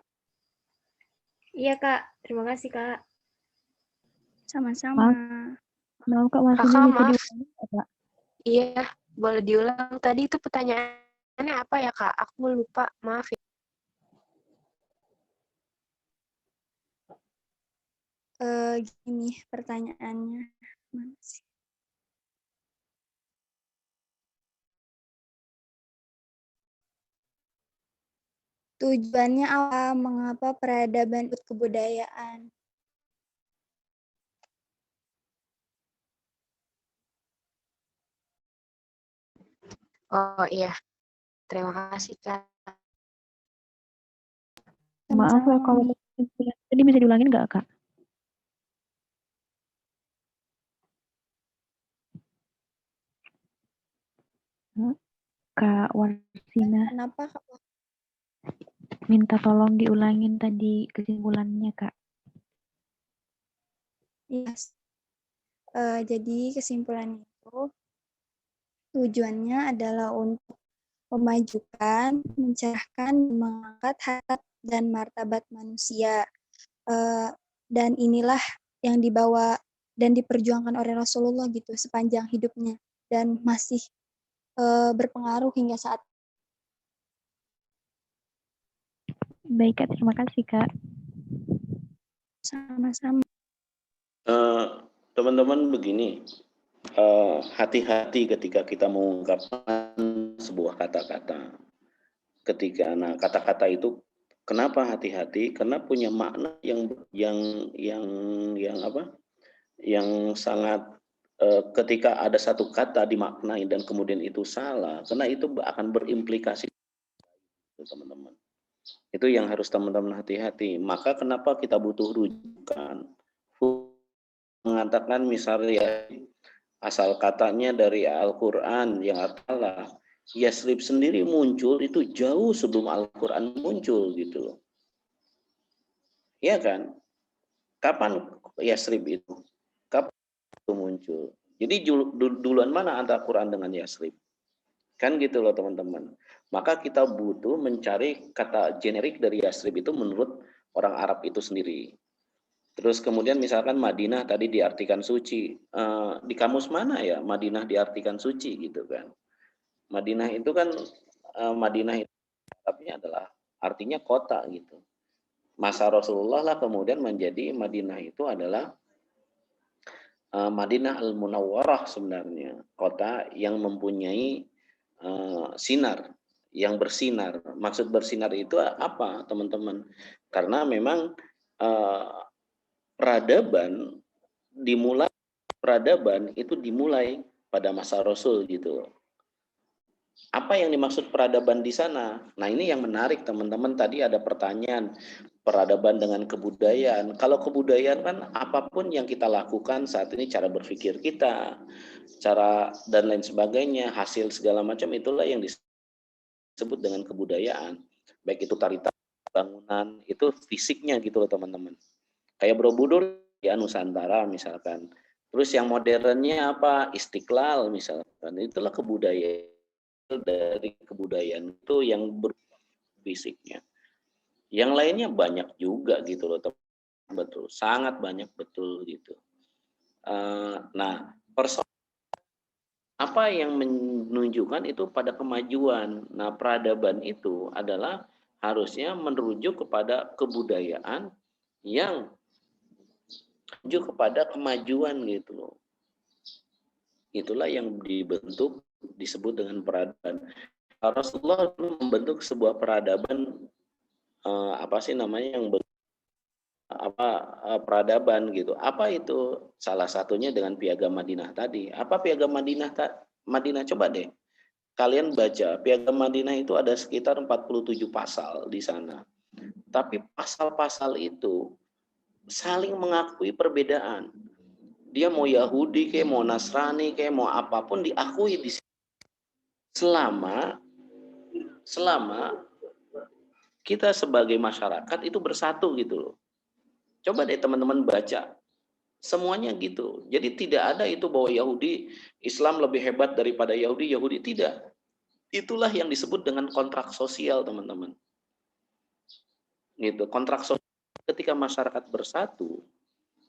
Iya, Kak. Terima kasih, Kak. Sama-sama. Maaf Kak, maksudnya Kakak, bisa maaf. diulangi nggak, Kak? Iya, boleh diulang. Tadi itu pertanyaannya apa ya, Kak? Aku lupa, maaf ya. Gini pertanyaannya. Mana sih? Tujuannya apa? Mengapa peradaban ikut kebudayaan? Oh iya, terima kasih, Kak. Maaf ya kalau tadi bisa diulangin nggak, Kak? Kak Warsina Kenapa, Kak? minta tolong diulangin tadi kesimpulannya, Kak. Yes. Jadi kesimpulannya itu tujuannya adalah untuk memajukan, mencerahkan, mengangkat harkat dan martabat manusia. Dan inilah yang dibawa dan diperjuangkan oleh Rasulullah gitu sepanjang hidupnya dan masih berpengaruh hingga saat. Baik, Kak. Terima kasih, Kak. Sama-sama. Teman-teman begini, hati-hati ketika kita mengungkapkan sebuah kata-kata. Kata-kata itu kenapa hati-hati? Karena punya makna yang sangat ketika ada satu kata dimaknai dan kemudian itu salah, karena itu akan berimplikasi, teman-teman. Itu yang harus teman-teman hati-hati. Maka kenapa kita butuh rujukan? Mengatakan misalnya asal katanya dari Al-Quran yang artinya Yasrib sendiri muncul itu jauh sebelum Al-Quran muncul gitu loh. Iya kan? Kapan Yasrib itu? Kapan itu muncul? Jadi duluan mana antara Quran dengan Yasrib? Kan gitu loh teman-teman. Maka kita butuh mencari kata generik dari Yasrib itu menurut orang Arab itu sendiri. Terus kemudian misalkan Madinah tadi diartikan suci. Di kamus mana ya Madinah diartikan suci gitu kan. Madinah itu kan Madinah itu artinya adalah artinya kota gitu. Masa Rasulullah lah kemudian menjadi Madinah itu adalah Madinah Al-Munawwarah sebenarnya. Kota yang mempunyai sinar, yang bersinar. Maksud bersinar itu apa teman-teman? Karena memang peradaban itu dimulai pada masa Rasul gitu. Apa yang dimaksud peradaban di sana? Nah, ini yang menarik teman-teman. Tadi ada pertanyaan peradaban dengan kebudayaan. Kalau kebudayaan kan apapun yang kita lakukan saat ini, cara berpikir kita, cara dan lain sebagainya, hasil segala macam itulah yang disebut dengan kebudayaan. Baik itu tari-tari, bangunan, itu fisiknya gitu loh teman-teman. Kayak Borobudur ya Nusantara misalkan. Terus yang modernnya apa? Istiqlal misalkan. Itulah kebudayaan. Dari kebudayaan itu yang berfisiknya. Yang lainnya banyak juga gitu loh, betul, sangat banyak betul gitu. Nah, apa yang menunjukkan itu pada kemajuan. Nah, peradaban itu adalah harusnya merujuk kepada kebudayaan yang merujuk kepada kemajuan gitu loh. Itulah yang disebut dengan peradaban. Rasulullah membentuk sebuah peradaban peradaban gitu. Apa itu? Salah satunya dengan Piagam Madinah tadi. Apa Piagam Madinah? Madinah coba deh. Kalian baca, Piagam Madinah itu ada sekitar 47 pasal di sana. Tapi pasal-pasal itu saling mengakui perbedaan. Dia mau Yahudi kayak mau Nasrani kayak mau apapun diakui di sini. Selama kita sebagai masyarakat itu bersatu gitu loh. Coba deh teman-teman baca. Semuanya gitu. Jadi tidak ada itu bahwa Yahudi, Islam lebih hebat daripada Yahudi tidak. Itulah yang disebut dengan kontrak sosial, teman-teman. Gitu. Kontrak sosial ketika masyarakat bersatu,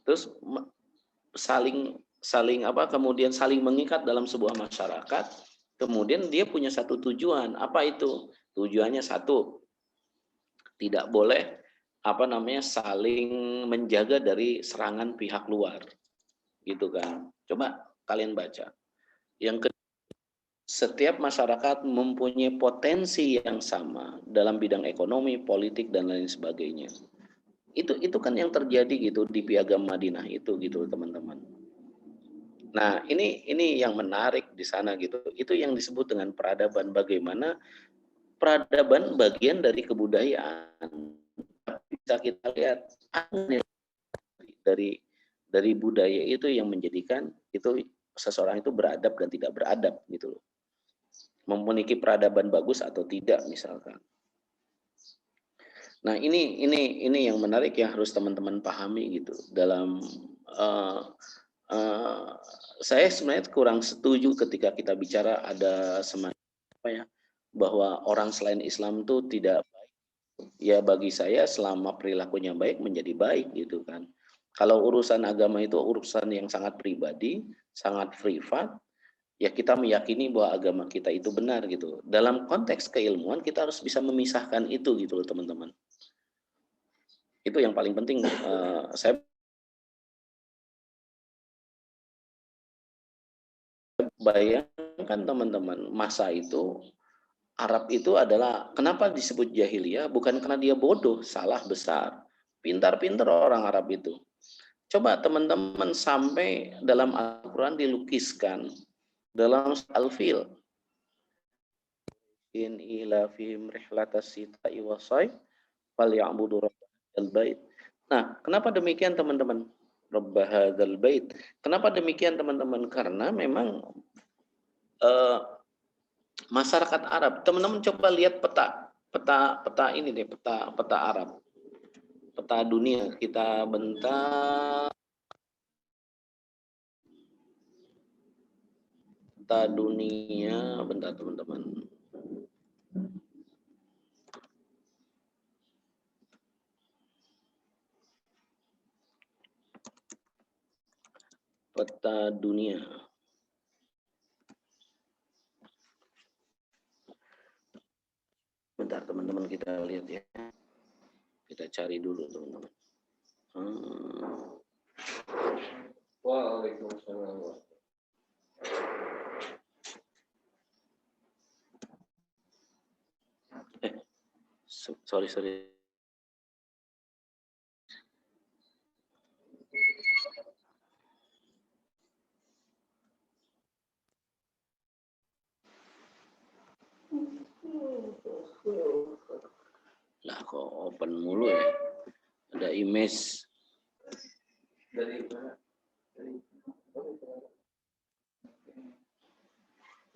terus kemudian saling mengikat dalam sebuah masyarakat, kemudian dia punya satu tujuan. Apa itu? Tujuannya satu, tidak boleh saling menjaga dari serangan pihak luar. Gitu kan. Coba kalian baca. Yang kedua, setiap masyarakat mempunyai potensi yang sama dalam bidang ekonomi, politik dan lain sebagainya. Itu kan yang terjadi gitu di Piagam Madinah itu gitu teman-teman. Nah, ini yang menarik di sana gitu. Itu yang disebut dengan peradaban. Bagaimana peradaban bagian dari kebudayaan. Bisa kita lihat dari budaya itu yang menjadikan itu seseorang itu beradab dan tidak beradab gitu loh. Memiliki peradaban bagus atau tidak misalkan. Nah, ini yang menarik yang harus teman-teman pahami gitu. Dalam saya sebenarnya kurang setuju ketika kita bicara ada semacam bahwa orang selain Islam itu tidak baik. Ya bagi saya selama perilakunya baik menjadi baik gitu kan. Kalau urusan agama itu urusan yang sangat pribadi, sangat privat, ya kita meyakini bahwa agama kita itu benar gitu. Dalam konteks keilmuan kita harus bisa memisahkan itu gitu loh teman-teman. Itu yang paling penting. Saya bayangkan teman-teman, masa itu Arab itu adalah, kenapa disebut jahiliyah? Bukan karena dia bodoh, salah besar. Pintar-pintar orang Arab itu. Coba teman-teman sampai dalam Al-Quran dilukiskan dalam Al-Fil. In ila fihim rihlatas sita'i wasai falya'budu rabbal bait. Nah, kenapa demikian teman-teman? Rabb hadzal bait. Kenapa demikian teman-teman? Karena memang masyarakat Arab. Teman-teman coba lihat peta ini deh, peta Arab. Peta dunia kita bentar. Peta dunia bentar teman-teman. Peta dunia. Bentar teman-teman kita lihat ya. Kita cari dulu teman-teman. Waalaikumsalam. Sorry. Lah kok open mulu ya? Ada image dari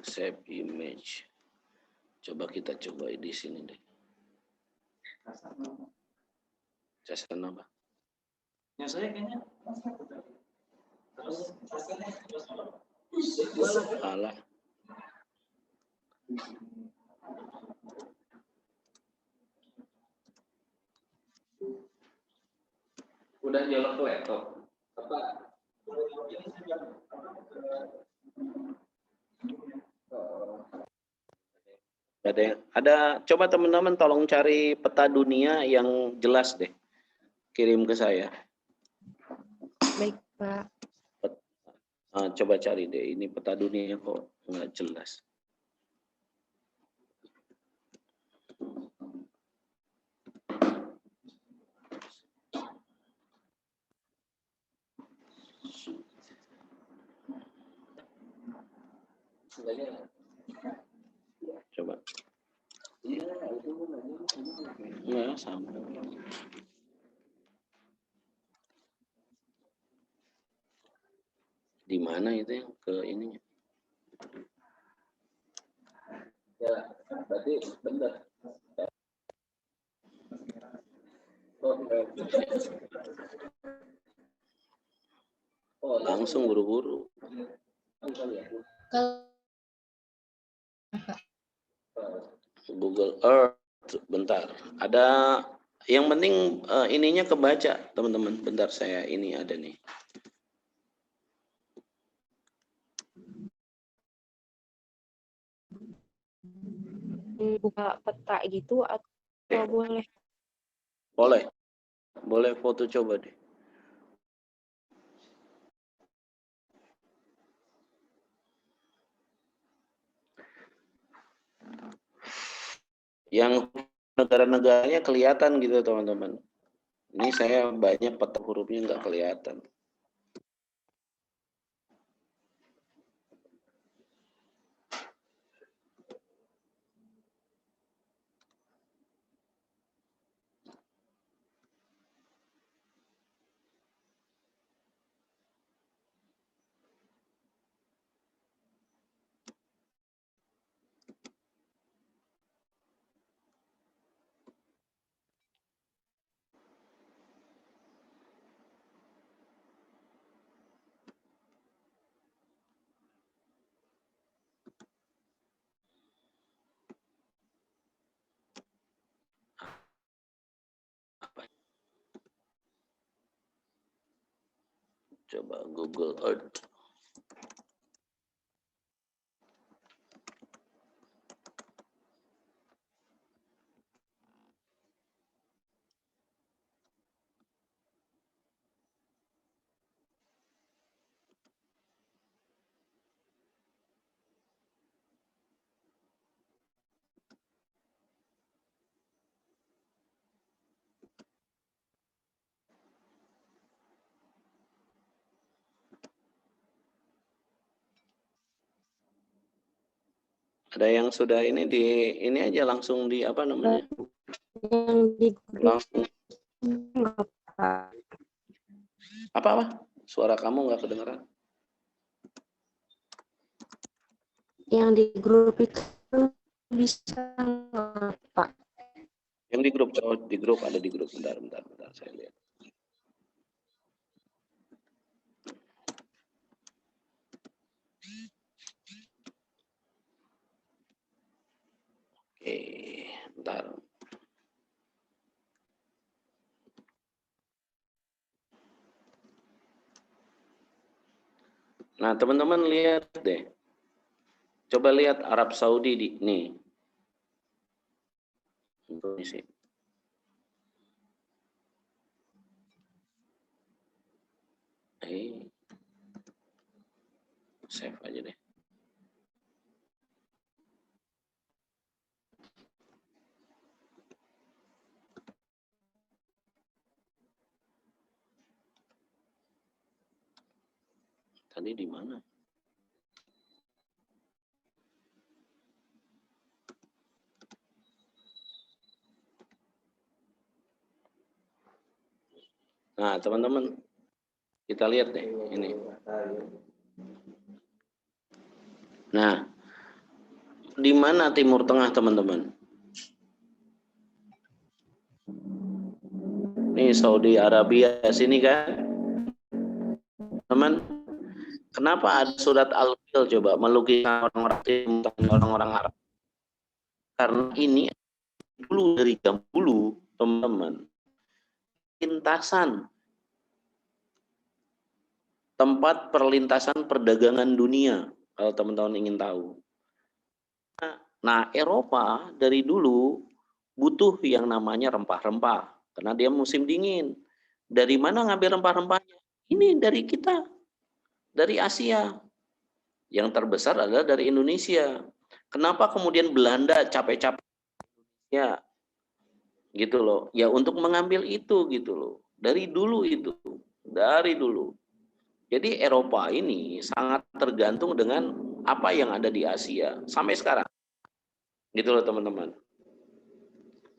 save image. Coba kita coba di sini deh. Casan apa? Ya saya kayaknya. Salah. Udah nyolok ke laptop. Apa? Ada coba teman-teman tolong cari peta dunia yang jelas deh. Kirim ke saya. Baik, Pak. Coba cari deh, ini peta dunia kok nggak jelas. Coba. Nggak sama. Di mana itu yang ke ininya? Ya, berarti benar. Oh, langsung buru-buru. Google Earth, bentar. Ada Yang penting ininya kebaca, teman-teman. Bentar, saya ini ada nih. Buka peta gitu atau boleh? Boleh foto coba deh. Yang negara-negaranya kelihatan gitu teman-teman. Ini saya banyak peta hurufnya nggak kelihatan. Coba Google Earth. Ada yang sudah ini aja langsung di apa namanya? Yang di grup Langsung apa? Suara kamu nggak kedengeran? yang di grup itu bisa nggak, Pak? Yang di grup ada di grup. Bentar saya lihat. Oke, bentar. Nah, teman-teman lihat deh. Coba lihat Arab Saudi nih. Indonesia. Save aja deh. Tadi di mana? Nah, teman-teman, kita lihat deh ini. Nah, di mana Timur Tengah, teman-teman? Ini Saudi Arabia sini kan, teman. Kenapa ada surat Al-Fil coba melukiskan orang-orang Arab? Karena ini dulu dari jam dulu, teman-teman, lintasan tempat perlintasan perdagangan dunia, kalau teman-teman ingin tahu. Nah, Eropa dari dulu butuh yang namanya rempah-rempah, karena dia musim dingin. Dari mana ngambil rempah-rempahnya? Ini dari kita, dari Asia. Yang terbesar adalah dari Indonesia. Kenapa kemudian Belanda capek-capek ya gitu loh, ya untuk mengambil itu gitu loh, dari dulu itu, dari dulu. Jadi Eropa ini sangat tergantung dengan apa yang ada di Asia sampai sekarang, gitu loh teman-teman.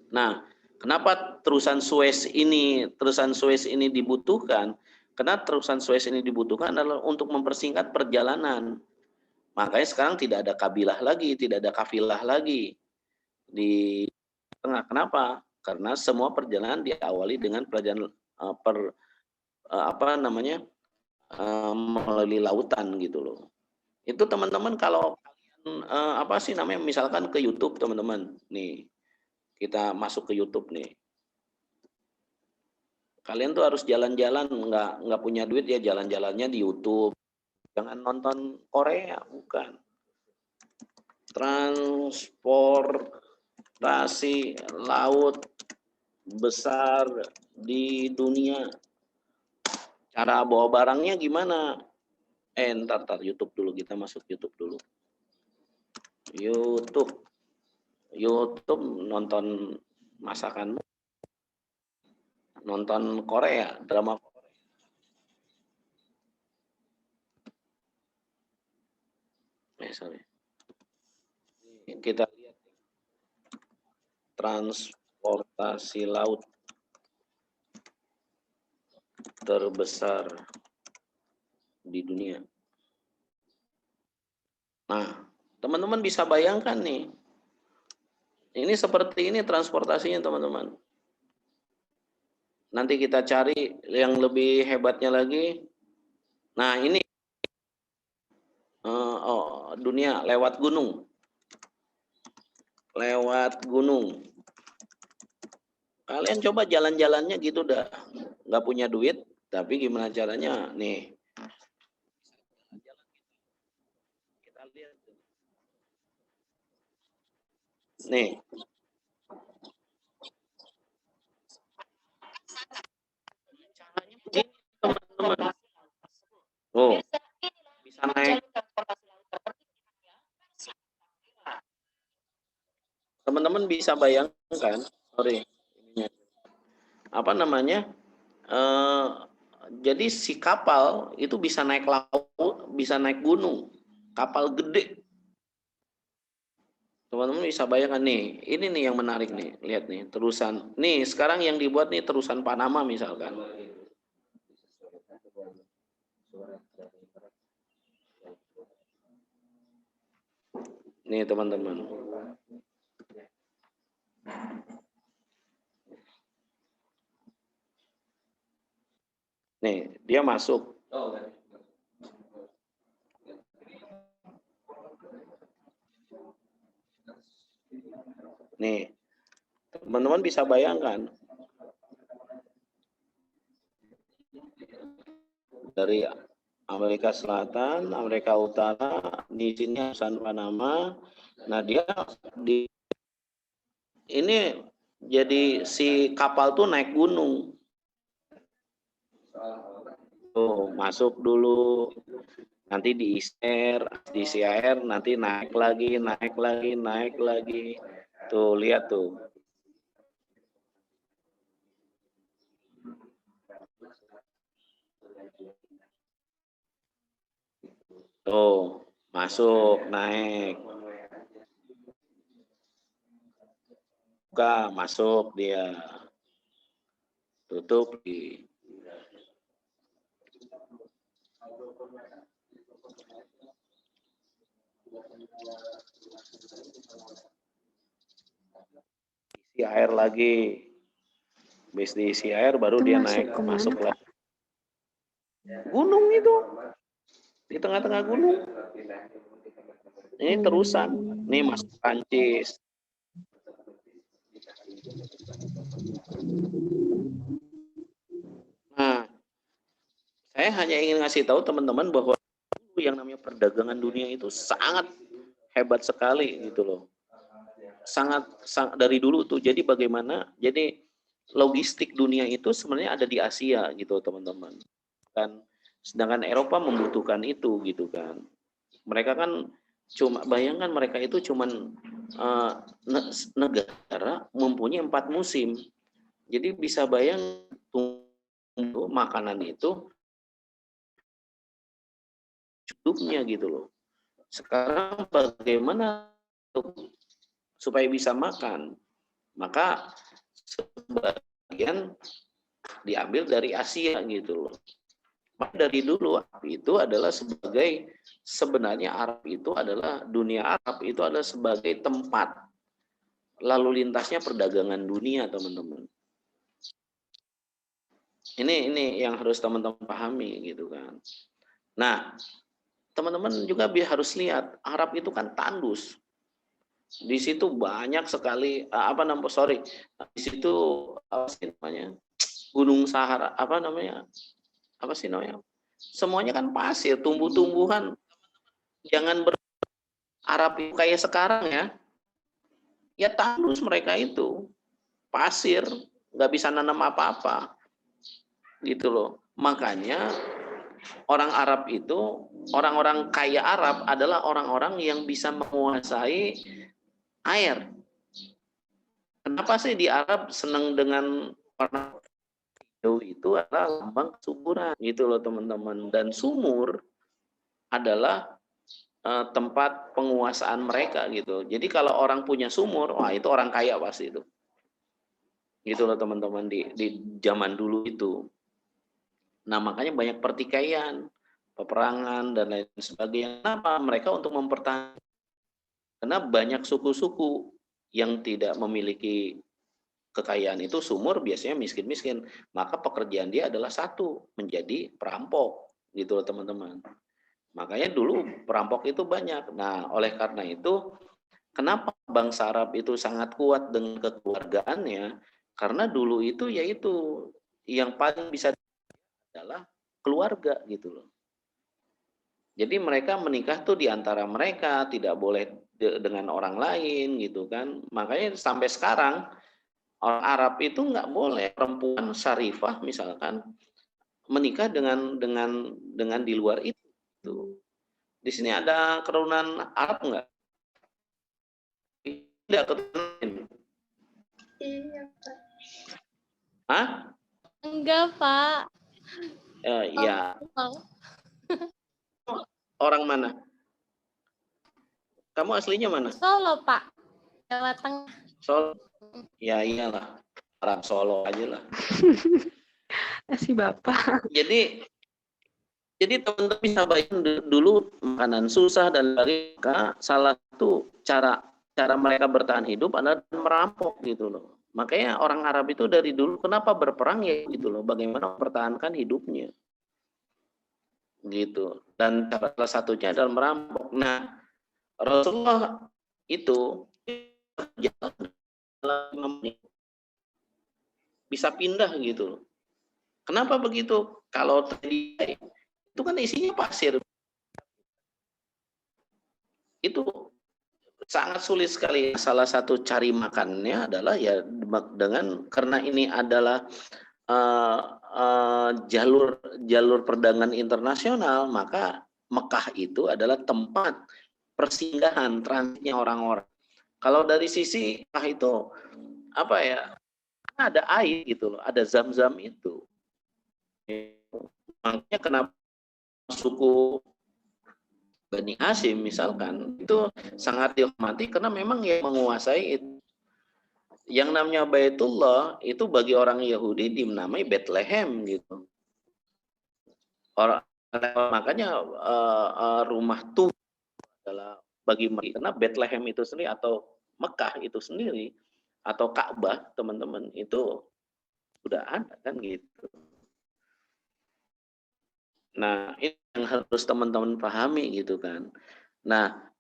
Nah, kenapa terusan Suez ini dibutuhkan? Karena terusan Suez ini dibutuhkan adalah untuk mempersingkat perjalanan. Makanya sekarang tidak ada kabilah lagi, tidak ada kafilah lagi di tengah. Kenapa? Karena semua perjalanan diawali dengan perjalanan melalui lautan gitu loh. Itu teman-teman kalau kalian misalkan ke YouTube teman-teman, nih kita masuk ke YouTube nih. Kalian tuh harus jalan-jalan, nggak punya duit ya jalan-jalannya di YouTube. Jangan nonton Korea, bukan. Transportasi laut besar di dunia. Cara bawa barangnya gimana? Ntar YouTube dulu, kita masuk YouTube dulu. YouTube nonton masakanmu. Nonton Korea, drama Korea. Sorry. Kita lihat transportasi laut terbesar di dunia. Nah, teman-teman bisa bayangkan nih. Ini seperti ini transportasinya, teman-teman. Nanti kita cari yang lebih hebatnya lagi. Nah, ini dunia lewat gunung. Lewat gunung. Kalian coba jalan-jalannya gitu dah. Nggak punya duit, tapi gimana caranya? Nih. Kita lihat. Nih. Caranya begini, teman-teman. Oh, bisa naik. Teman-teman bisa bayangkan, sorry, apa namanya? Jadi si kapal itu bisa naik laut, bisa naik gunung, kapal gede. Teman-teman bisa bayangkan nih, ini nih yang menarik nih, lihat nih terusan. Nih sekarang yang dibuat nih terusan Panama misalkan. Nih teman-teman. Nih, dia masuk. Nih, teman-teman bisa bayangkan. Dari Amerika Selatan, Amerika Utara, di sini San Panama. Nah, dia ini jadi si kapal tuh naik gunung. Tuh, masuk dulu. Nanti diisi air, nanti naik lagi. Tuh, lihat tuh. Tuh, masuk, naik. Buka, masuk dia. Tutup di. Isi air lagi. Habis diisi air baru dia naik masuk lagi. Gunung itu. Di tengah-tengah gunung. Ini terusan. Nih masuk Prancis. Nah, saya hanya ingin ngasih tahu teman-teman bahwa yang namanya perdagangan dunia itu sangat hebat sekali gitu loh. Sangat dari dulu tuh. Jadi bagaimana? Jadi logistik dunia itu sebenarnya ada di Asia gitu teman-teman. Dan sedangkan Eropa membutuhkan itu gitu kan. Mereka kan cuma bayangkan mereka itu cuman negara mempunyai 4 musim. Jadi bisa bayang makanan itu hidupnya gitu loh. Sekarang bagaimana supaya bisa makan? Maka sebagian diambil dari Asia gitu loh. Maka dari dulu itu adalah sebenarnya Arab itu adalah dunia Arab itu adalah sebagai tempat lalu lintasnya perdagangan dunia teman-teman. Ini yang harus teman-teman pahami gitu kan. Nah, teman-teman juga harus lihat Arab itu kan tandus. Di situ banyak sekali di situ apa sih namanya? Gunung Sahara, apa namanya? Apa sih namanya? Semuanya kan pasir, tumbuh-tumbuhan. Jangan Arab itu kayak sekarang ya. Ya tandus mereka itu. Pasir, nggak bisa nanam apa-apa. Gitu loh. Makanya orang Arab itu, orang-orang kaya Arab adalah orang-orang yang bisa menguasai air. Kenapa sih di Arab senang dengan warna hijau? Itu adalah lambang kesuburan gitu loh teman-teman. Dan sumur adalah tempat penguasaan mereka gitu. Jadi kalau orang punya sumur, wah itu orang kaya pasti itu. Gitu loh teman-teman di zaman dulu itu. Nah makanya banyak pertikaian, peperangan dan lain sebagainya. Kenapa? Mereka untuk mempertahankan. Karena banyak suku-suku yang tidak memiliki kekayaan itu sumur biasanya miskin-miskin. Maka pekerjaan dia adalah satu, menjadi perampok. Gitu loh teman-teman. Makanya dulu perampok itu banyak. Nah oleh karena itu, kenapa bangsa Arab itu sangat kuat dengan kekeluargaannya? Karena dulu itu yaitu yang paling bisa adalah keluarga gitu loh. Jadi mereka menikah tuh di antara mereka, tidak boleh dengan orang lain gitu kan. Makanya sampai sekarang orang Arab itu nggak boleh perempuan syarifah misalkan menikah dengan di luar itu. Di sini ada keturunan Arab nggak? Tidak keturunan. Iya, Pak. Hah? Enggak, Pak. Ya. Oh. Orang mana? Kamu aslinya mana? Solo, Pak. Jawa Tengah. Solo. Ya iyalah. Arab Solo aja lah. Si Bapak. Jadi teman-teman bisa bayangin dulu makanan susah dan mereka salah satu cara mereka bertahan hidup adalah merampok gitu loh. Makanya orang Arab itu dari dulu kenapa berperang ya gitu loh. Bagaimana mempertahankan hidupnya. Gitu. Dan salah satunya adalah merampok. Nah, Rasulullah itu bisa pindah gitu. Kenapa begitu? Kalau terjadi itu kan isinya pasir. Itu sangat sulit sekali. Salah satu cari makannya adalah ya dengan karena ini adalah jalur perdagangan internasional, maka Mekah itu adalah tempat persinggahan transitnya orang-orang. Kalau dari sisi Mekah itu apa ya? Ada air gitu loh, ada zam-zam itu. Makanya kenapa suku Bani Hashim misalkan itu sangat dihormati karena memang yang menguasai itu. Yang namanya Baitullah itu bagi orang Yahudi dinamai Bethlehem gitu. Makanya rumah Tuhan adalah bagi mereka karena Bethlehem itu sendiri atau Mekah itu sendiri atau Ka'bah teman-teman itu sudah ada kan gitu. Nah, ini yang harus teman-teman pahami gitu kan. Nah,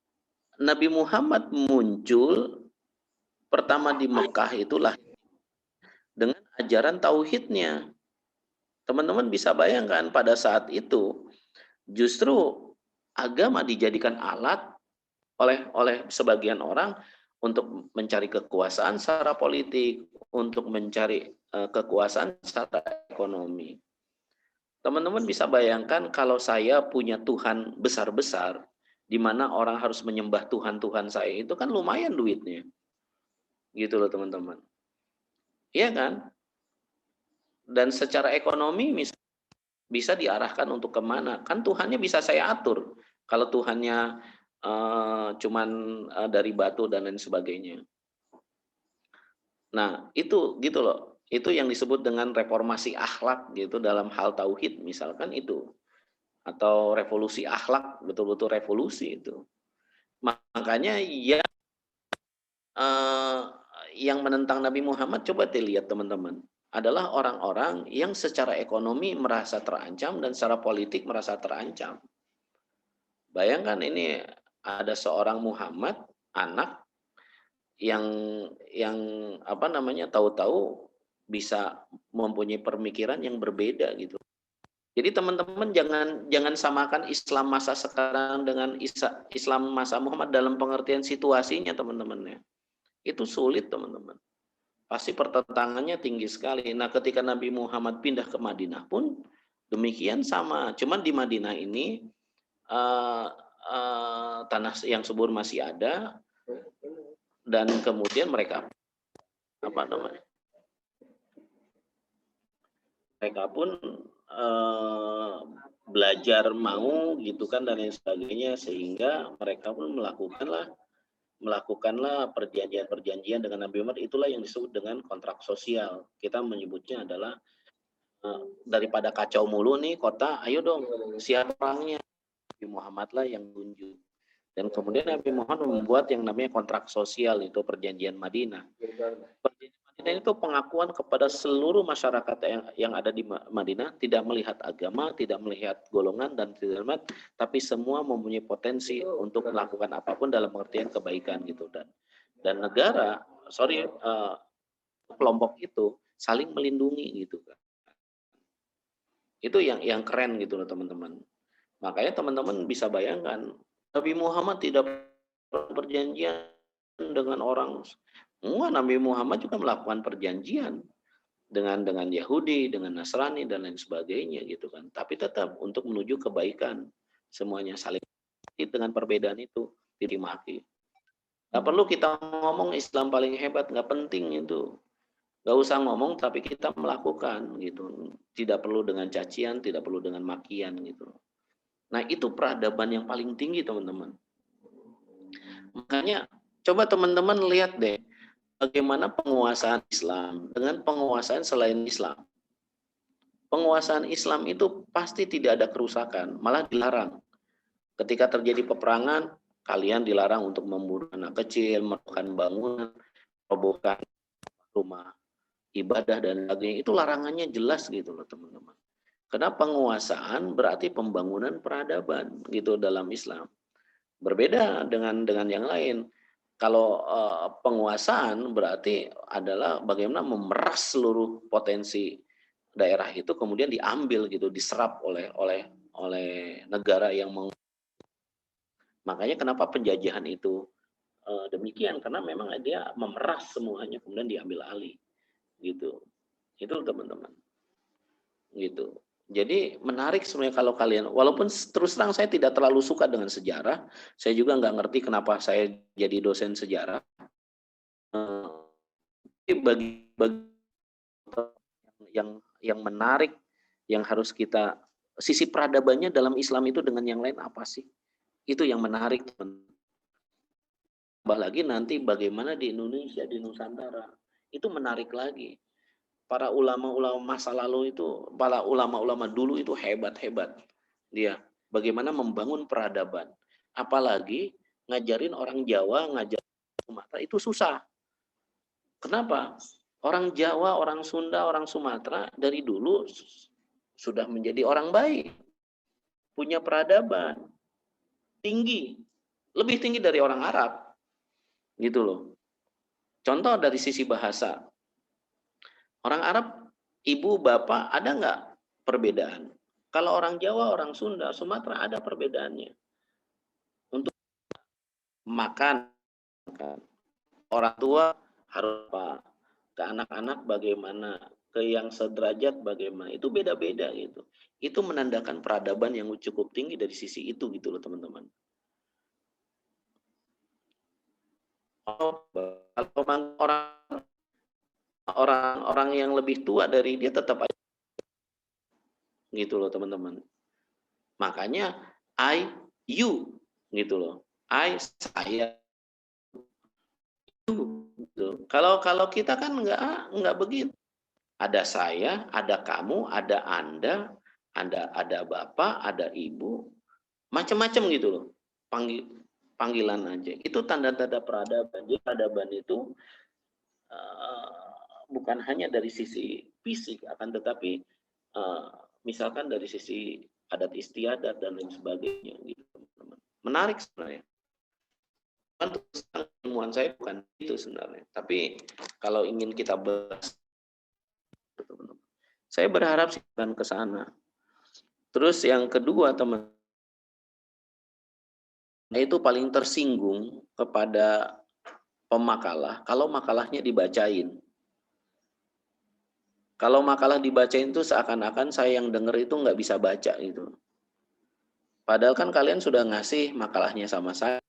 Nabi Muhammad muncul pertama di Mekah itulah dengan ajaran tauhidnya. Teman-teman bisa bayangkan pada saat itu justru agama dijadikan alat oleh sebagian orang untuk mencari kekuasaan secara politik, untuk mencari kekuasaan secara ekonomi. Teman-teman bisa bayangkan kalau saya punya Tuhan besar-besar, di mana orang harus menyembah Tuhan-Tuhan saya, itu kan lumayan duitnya. Gitu loh teman-teman. Iya kan? Dan secara ekonomi bisa diarahkan untuk kemana? Kan Tuhannya bisa saya atur. Kalau Tuhannya cuman dari batu dan lain sebagainya. Nah itu gitu loh. Itu yang disebut dengan reformasi akhlak gitu dalam hal tauhid misalkan itu. Atau revolusi akhlak, betul-betul revolusi itu. Makanya yang menentang Nabi Muhammad coba dilihat teman-teman. Adalah orang-orang yang secara ekonomi merasa terancam dan secara politik merasa terancam. Bayangkan ini ada seorang Muhammad, anak yang apa namanya tahu-tahu bisa mempunyai pemikiran yang berbeda gitu. Jadi teman-teman jangan samakan Islam masa sekarang dengan Islam masa Muhammad dalam pengertian situasinya teman-teman ya. Itu sulit teman-teman. Pasti pertentangannya tinggi sekali. Nah, ketika Nabi Muhammad pindah ke Madinah pun demikian sama. Cuman di Madinah ini tanah yang subur masih ada, dan kemudian mereka mereka pun belajar mau gitu kan dan lain sebagainya, sehingga mereka pun melakukanlah perjanjian dengan Nabi Muhammad. Itulah yang disebut dengan kontrak sosial. Kita menyebutnya adalah daripada kacau mulu nih kota, ayo dong siap orangnya, Nabi Muhammad lah yang tunjuk. Dan kemudian Nabi Muhammad membuat yang namanya kontrak sosial, itu perjanjian Madinah. Perjanjian Madinah itu pengakuan kepada seluruh masyarakat yang ada di Madinah, tidak melihat agama, tidak melihat golongan dan tidak melihat, tapi semua mempunyai potensi untuk melakukan apapun dalam pengertian kebaikan gitu. Dan negara, kelompok itu saling melindungi gitu kan. Itu yang keren gitu loh teman-teman. Makanya teman-teman bisa bayangkan, Nabi Muhammad tidak perjanjian dengan orang. Enggak, Nabi Muhammad juga melakukan perjanjian dengan Yahudi, dengan Nasrani dan lain sebagainya gitu kan. Tapi tetap untuk menuju kebaikan, semuanya saling dengan perbedaan itu dimaki. Nggak perlu kita ngomong Islam paling hebat, nggak penting itu. Nggak usah ngomong, tapi kita melakukan gitu. Tidak perlu dengan cacian, tidak perlu dengan makian gitu. Nah, itu peradaban yang paling tinggi, teman-teman. Makanya, coba teman-teman lihat deh, bagaimana penguasaan Islam dengan penguasaan selain Islam. Penguasaan Islam itu pasti tidak ada kerusakan, malah dilarang. Ketika terjadi peperangan, kalian dilarang untuk membunuh anak kecil, merobohkan bangunan, merobohkan rumah ibadah dan sebagainya. Itu larangannya jelas gitu loh, teman-teman. Karena penguasaan berarti pembangunan peradaban gitu dalam Islam. Berbeda dengan yang lain. Kalau penguasaan berarti adalah bagaimana memeras seluruh potensi daerah itu kemudian diambil gitu, diserap oleh negara yang makanya kenapa penjajahan itu demikian, karena memang dia memeras semuanya kemudian diambil alih gitu. Itu teman-teman. Gitu. Jadi menarik sebenarnya kalau kalian, walaupun terus terang saya tidak terlalu suka dengan sejarah, saya juga nggak ngerti kenapa saya jadi dosen sejarah. Bagi yang menarik, yang harus kita, sisi peradabannya dalam Islam itu dengan yang lain apa sih? Itu yang menarik, teman. Tambah lagi nanti bagaimana di Indonesia, di Nusantara, itu menarik lagi. Para ulama-ulama masa lalu itu, para ulama-ulama dulu itu hebat-hebat. Dia bagaimana membangun peradaban. Apalagi ngajarin orang Jawa, ngajarin Sumatera itu susah. Kenapa? Orang Jawa, orang Sunda, orang Sumatera dari dulu sudah menjadi orang baik. Punya peradaban tinggi. Lebih tinggi dari orang Arab. Gitu loh. Contoh dari sisi bahasa. Orang Arab, ibu, bapak, ada nggak perbedaan? Kalau orang Jawa, orang Sunda, Sumatera ada perbedaannya. Untuk makan, orang tua harus apa? Ke anak-anak bagaimana? Ke yang sederajat bagaimana? Itu beda-beda gitu. Itu menandakan peradaban yang cukup tinggi dari sisi itu gitu loh teman-teman. Kalau orang yang lebih tua dari dia tetap aja gitu loh teman-teman. Makanya you gitu loh. Saya. Gitu. Kalau kita kan enggak begitu. Ada saya, ada kamu, ada Anda, ada bapak, ada ibu, macam-macam gitu loh. Panggilan aja. Itu tanda-tanda peradaban. Jadi peradaban itu bukan hanya dari sisi fisik, akan tetapi misalkan dari sisi adat istiadat dan lain sebagainya. Gitu, teman-teman. Menarik sebenarnya. Ilmuwan saya bukan itu sebenarnya. Tapi kalau ingin kita bahas Saya berharap sih akan ke sana. Terus yang kedua, teman, itu paling tersinggung kepada pemakalah kalau makalahnya dibacain. Kalau makalah dibacain itu seakan-akan saya yang denger itu nggak bisa baca gitu. Padahal kan kalian sudah ngasih makalahnya sama saya,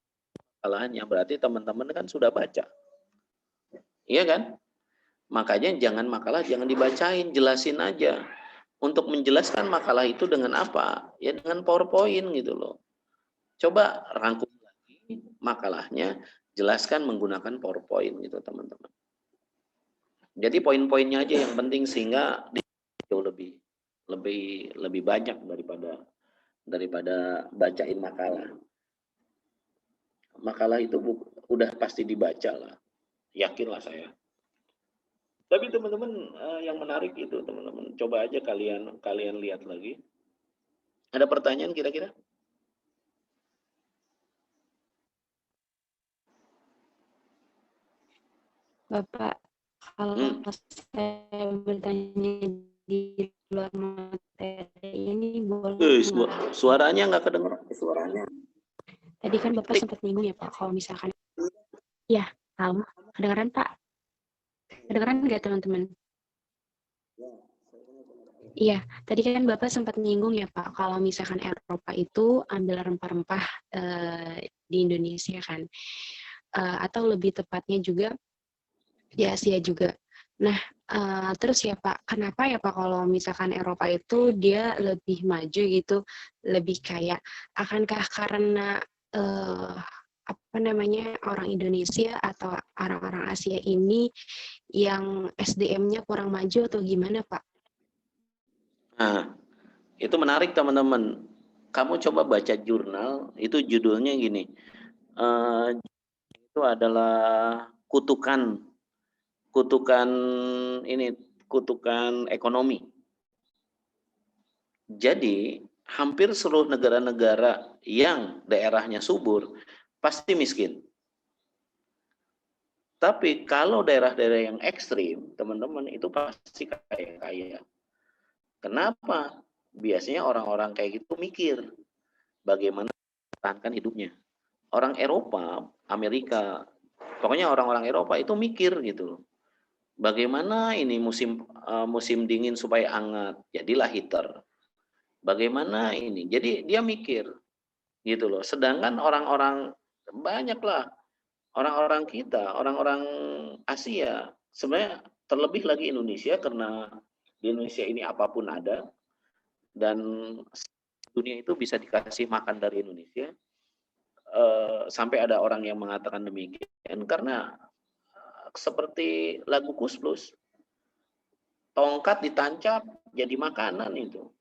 makalahnya berarti teman-teman kan sudah baca. Iya kan? Makanya jangan dibacain, jelasin aja. Untuk menjelaskan makalah itu dengan apa? Ya dengan PowerPoint gitu loh. Coba rangkum lagi makalahnya, jelaskan menggunakan PowerPoint gitu teman-teman. Jadi poin-poinnya aja yang penting sehingga jauh lebih banyak daripada bacain makalah. Makalah itu udah pasti dibaca lah, yakinlah saya. Tapi teman-teman yang menarik itu teman-teman, coba aja kalian lihat lagi. Ada pertanyaan kira-kira? Bapak, kalau saya bertanya di luar materi ini boleh nggak? Suaranya nggak kedengeran suaranya. Tadi kan Bapak sempat nyinggung ya Pak, kalau misalkan, ya, halo, kedengeran Pak? Kedengeran nggak teman-teman? Iya, tadi kan Bapak sempat nyinggung ya Pak, kalau misalkan Eropa itu ambil rempah-rempah di Indonesia kan, atau lebih tepatnya juga di Asia juga. Nah, terus ya Pak, kenapa ya Pak kalau misalkan Eropa itu dia lebih maju gitu, lebih kaya? Akankah karena orang Indonesia atau orang-orang Asia ini yang SDM-nya kurang maju atau gimana Pak? Nah, itu menarik teman-teman. Kamu coba baca jurnal, itu judulnya gini. Itu adalah kutukan ekonomi. Jadi, hampir seluruh negara-negara yang daerahnya subur pasti miskin. Tapi kalau daerah-daerah yang ekstrim, teman-teman, itu pasti kaya-kaya. Kenapa? Biasanya orang-orang kayak gitu mikir bagaimana mempertahankan hidupnya. Orang Eropa, Amerika, pokoknya orang-orang Eropa itu mikir gitu. Bagaimana ini musim dingin supaya hangat, jadilah heater. Bagaimana ini? Jadi dia mikir gitu loh. Sedangkan orang-orang banyaklah orang-orang kita, orang-orang Asia, sebenarnya terlebih lagi Indonesia karena di Indonesia ini apapun ada dan dunia itu bisa dikasih makan dari Indonesia. Sampai ada orang yang mengatakan demikian karena seperti lagu Kus Plus, tongkat ditancap jadi makanan itu,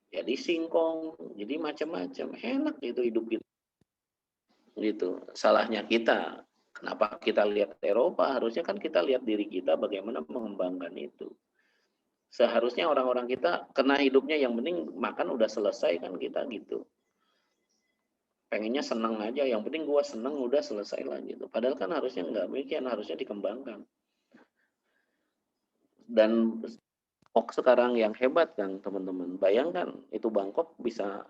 jadi singkong, jadi macam-macam, enak itu hidup kita. Gitu. Salahnya kita. Kenapa kita lihat Eropa? Harusnya kan kita lihat diri kita bagaimana mengembangkan itu. Seharusnya orang-orang kita kena hidupnya yang penting makan udah selesai kan kita gitu. Pengennya senang aja, yang penting gua senang udah selesai lah gitu. Padahal kan harusnya enggak demikian, harusnya dikembangkan. Dan Bangkok sekarang yang hebat kan teman-teman. Bayangkan itu Bangkok bisa,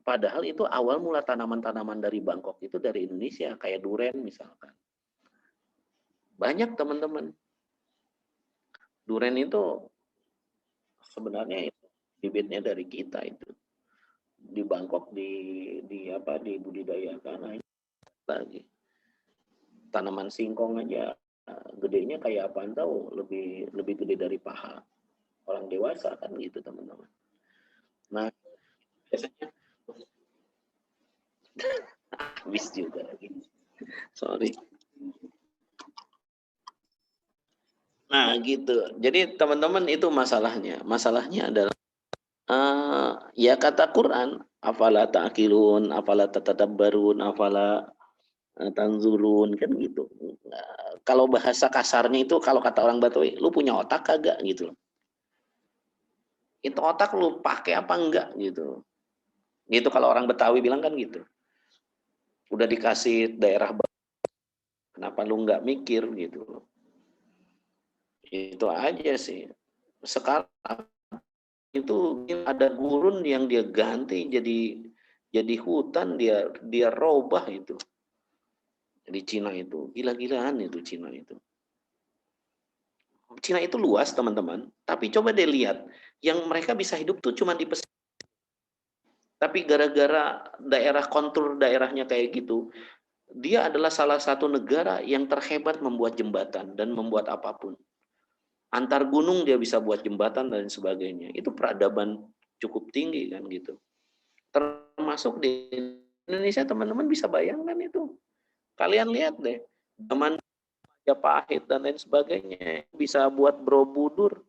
padahal itu awal mula tanaman-tanaman dari Bangkok itu dari Indonesia, kayak duren misalkan. Banyak teman-teman. Duren itu sebenarnya itu bibitnya dari kita itu. Di Bangkok dibudidayakan lagi. Tanaman singkong aja gedenya kayak apaan tahu, lebih gede dari paha orang dewasa kan gitu teman-teman. Nah, biasanya habis juga lagi. Sorry. Nah, gitu. Jadi teman-teman itu masalahnya. Masalahnya adalah ya kata Quran, afala ta'qilun, afala tatadabbarun, afala tanzurun kan gitu. Kalau bahasa kasarnya itu kalau kata orang Betawi, lu punya otak kagak gitu. Itu otak lu pakai apa enggak gitu. Gitu kalau orang Betawi bilang kan gitu. Udah dikasih daerah kenapa lu nggak mikir gitu. Itu aja sih. Sekarang itu ada gurun yang dia ganti jadi hutan, dia robah itu. Di Cina itu gila-gilaan itu Cina itu. Cina itu luas teman-teman, tapi coba deh lihat, yang mereka bisa hidup tuh cuma di pesisir. Tapi gara-gara daerah kontur daerahnya kayak gitu, dia adalah salah satu negara yang terhebat membuat jembatan dan membuat apapun. Antar gunung dia bisa buat jembatan dan sebagainya. Itu peradaban cukup tinggi kan gitu. Termasuk di Indonesia teman-teman bisa bayangkan itu. Kalian lihat deh, zaman Majapahit dan lain sebagainya bisa buat Borobudur.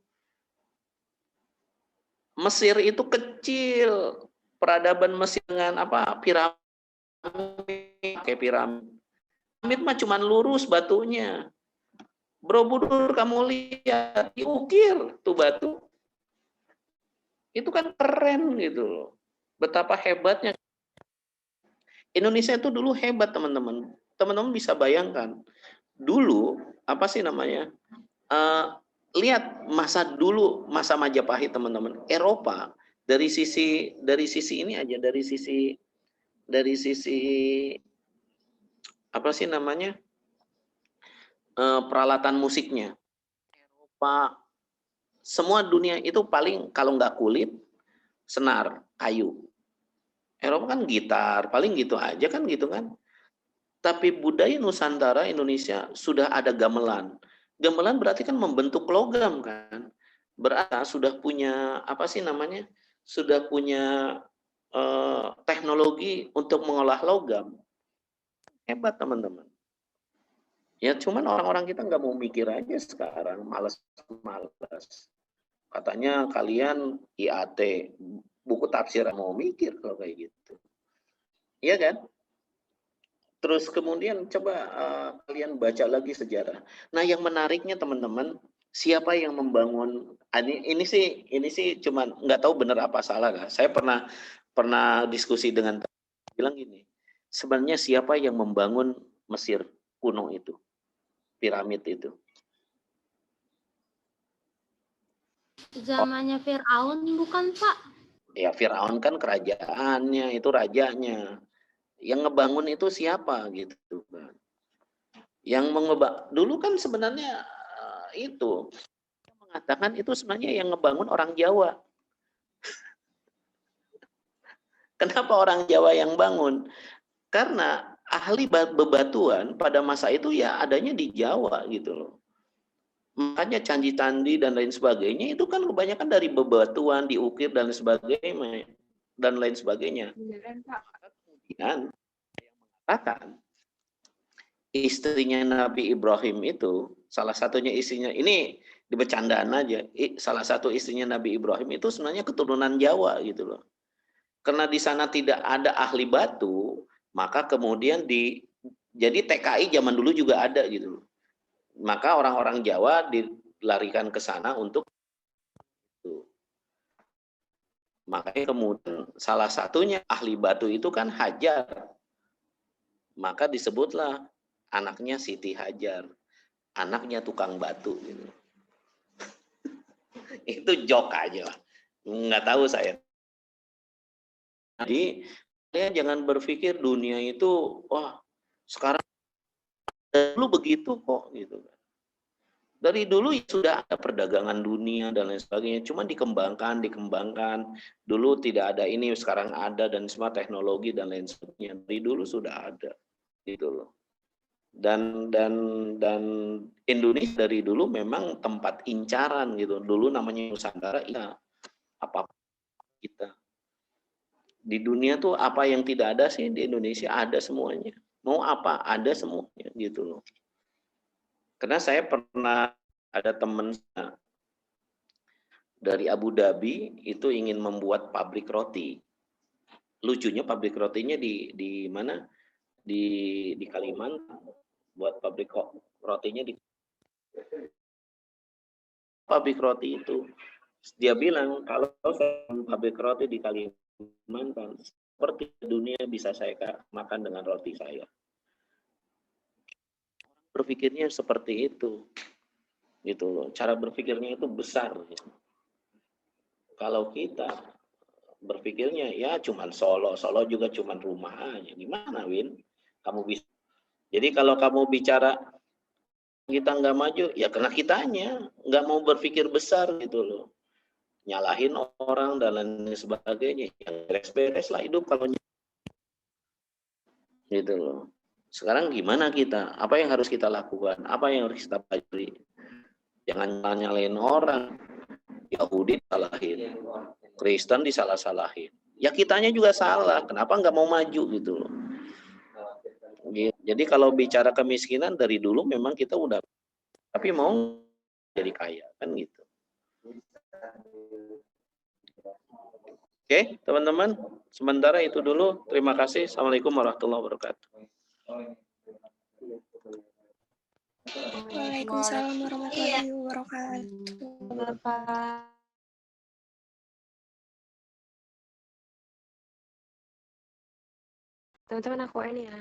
Mesir itu kecil, peradaban Mesir dengan apa? Piramid, kayak piramid. Piramid mah cuman lurus batunya. Borobudur kamu lihat, diukir tuh batu. Itu kan keren gitu loh. Betapa hebatnya. Indonesia itu dulu hebat teman-teman. Teman-teman bisa bayangkan. Dulu, apa sih namanya? Lihat masa dulu, masa Majapahit teman-teman. Eropa, dari sisi ini aja, dari sisi apa sih namanya? Peralatan musiknya. Eropa, semua dunia itu paling kalau nggak kulit, senar, kayu. Eropa kan gitar, paling gitu aja kan gitu kan. Tapi budaya Nusantara Indonesia sudah ada gamelan. Gamelan berarti kan membentuk logam kan. Berarti sudah punya apa sih namanya? Sudah punya teknologi untuk mengolah logam. Hebat teman-teman. Ya cuman orang-orang kita nggak mau mikir aja sekarang, malas. Katanya kalian IAT, buku tafsir mau mikir kalau kayak gitu. Iya kan? Terus kemudian coba kalian baca lagi sejarah. Nah, yang menariknya teman-teman, siapa yang membangun ini sih cuman nggak tahu benar apa salah lah. Saya pernah diskusi dengan bilang gini. Sebenarnya siapa yang membangun Mesir kuno itu? Piramid itu. Zamannya Firaun bukan, Pak? Ya, Firaun kan kerajaannya, itu rajanya. Yang ngebangun itu siapa gitu kan. Yang dulu kan sebenarnya itu mengatakan itu sebenarnya yang ngebangun orang Jawa. Kenapa orang Jawa yang bangun? Karena ahli bebatuan pada masa itu ya adanya di Jawa gitu loh. Makanya candi-candi dan lain sebagainya itu kan kebanyakan dari bebatuan, diukir dan sebagainya dan lain sebagainya. Beneran, Pak. Kemudian yang mengatakan istrinya Nabi Ibrahim itu, salah satunya istrinya, ini dibecandaan aja, salah satu istrinya Nabi Ibrahim itu sebenarnya keturunan Jawa gitu loh. Karena di sana tidak ada ahli batu, maka kemudian jadi TKI zaman dulu juga ada gitu loh. Maka orang-orang Jawa dilarikan ke sana untuk itu. Makanya kemudian salah satunya ahli batu itu kan Hajar. Maka disebutlah anaknya Siti Hajar, anaknya tukang batu gitu. Itu jok aja lah, nggak tahu saya. Jadi kalian jangan berpikir dunia itu wah sekarang dulu begitu kok gitu. Dari dulu sudah ada perdagangan dunia dan lain sebagainya, cuma dikembangkan. Dulu tidak ada ini, sekarang ada dan semua teknologi dan lain sebagainya. Dari dulu sudah ada gitu loh. Dan Indonesia dari dulu memang tempat incaran gitu. Dulu namanya Nusantara, ya apa kita. Di dunia tuh apa yang tidak ada sih di Indonesia ada semuanya. Mau apa ada semuanya gitu loh. Karena saya pernah ada teman dari Abu Dhabi itu ingin membuat pabrik roti. Lucunya pabrik rotinya di mana? Di Kalimantan. Buat pabrik rotinya di pabrik roti itu. Dia bilang kalau saya pabrik roti di Kalimantan, seperti dunia bisa saya makan dengan roti saya. Berpikirnya seperti itu, gitu loh. Cara berpikirnya itu besar. Gitu. Kalau kita berpikirnya ya cuman Solo juga cuman rumah aja. Gimana, Win? Kamu bisa. Jadi kalau kamu bicara kita nggak maju, ya karena kitanya nggak mau berpikir besar gitu loh. Nyalahin orang dan lain sebagainya. Yang beres-beres lah hidup kalau gitu loh. Sekarang gimana kita? Apa yang harus kita lakukan? Apa yang harus kita pelajari? Jangan nyalahin orang. Yahudi disalahin, Kristen disalah-salahin. Ya kitanya juga salah. Kenapa nggak mau maju gitu loh? Jadi kalau bicara kemiskinan dari dulu memang kita udah, tapi mau jadi kaya kan gitu. Oke, teman-teman, sementara itu dulu. Terima kasih. Assalamualaikum warahmatullahi wabarakatuh. Waalaikumsalam warahmatullahi wabarakatuh. Teman-teman aku ini ya.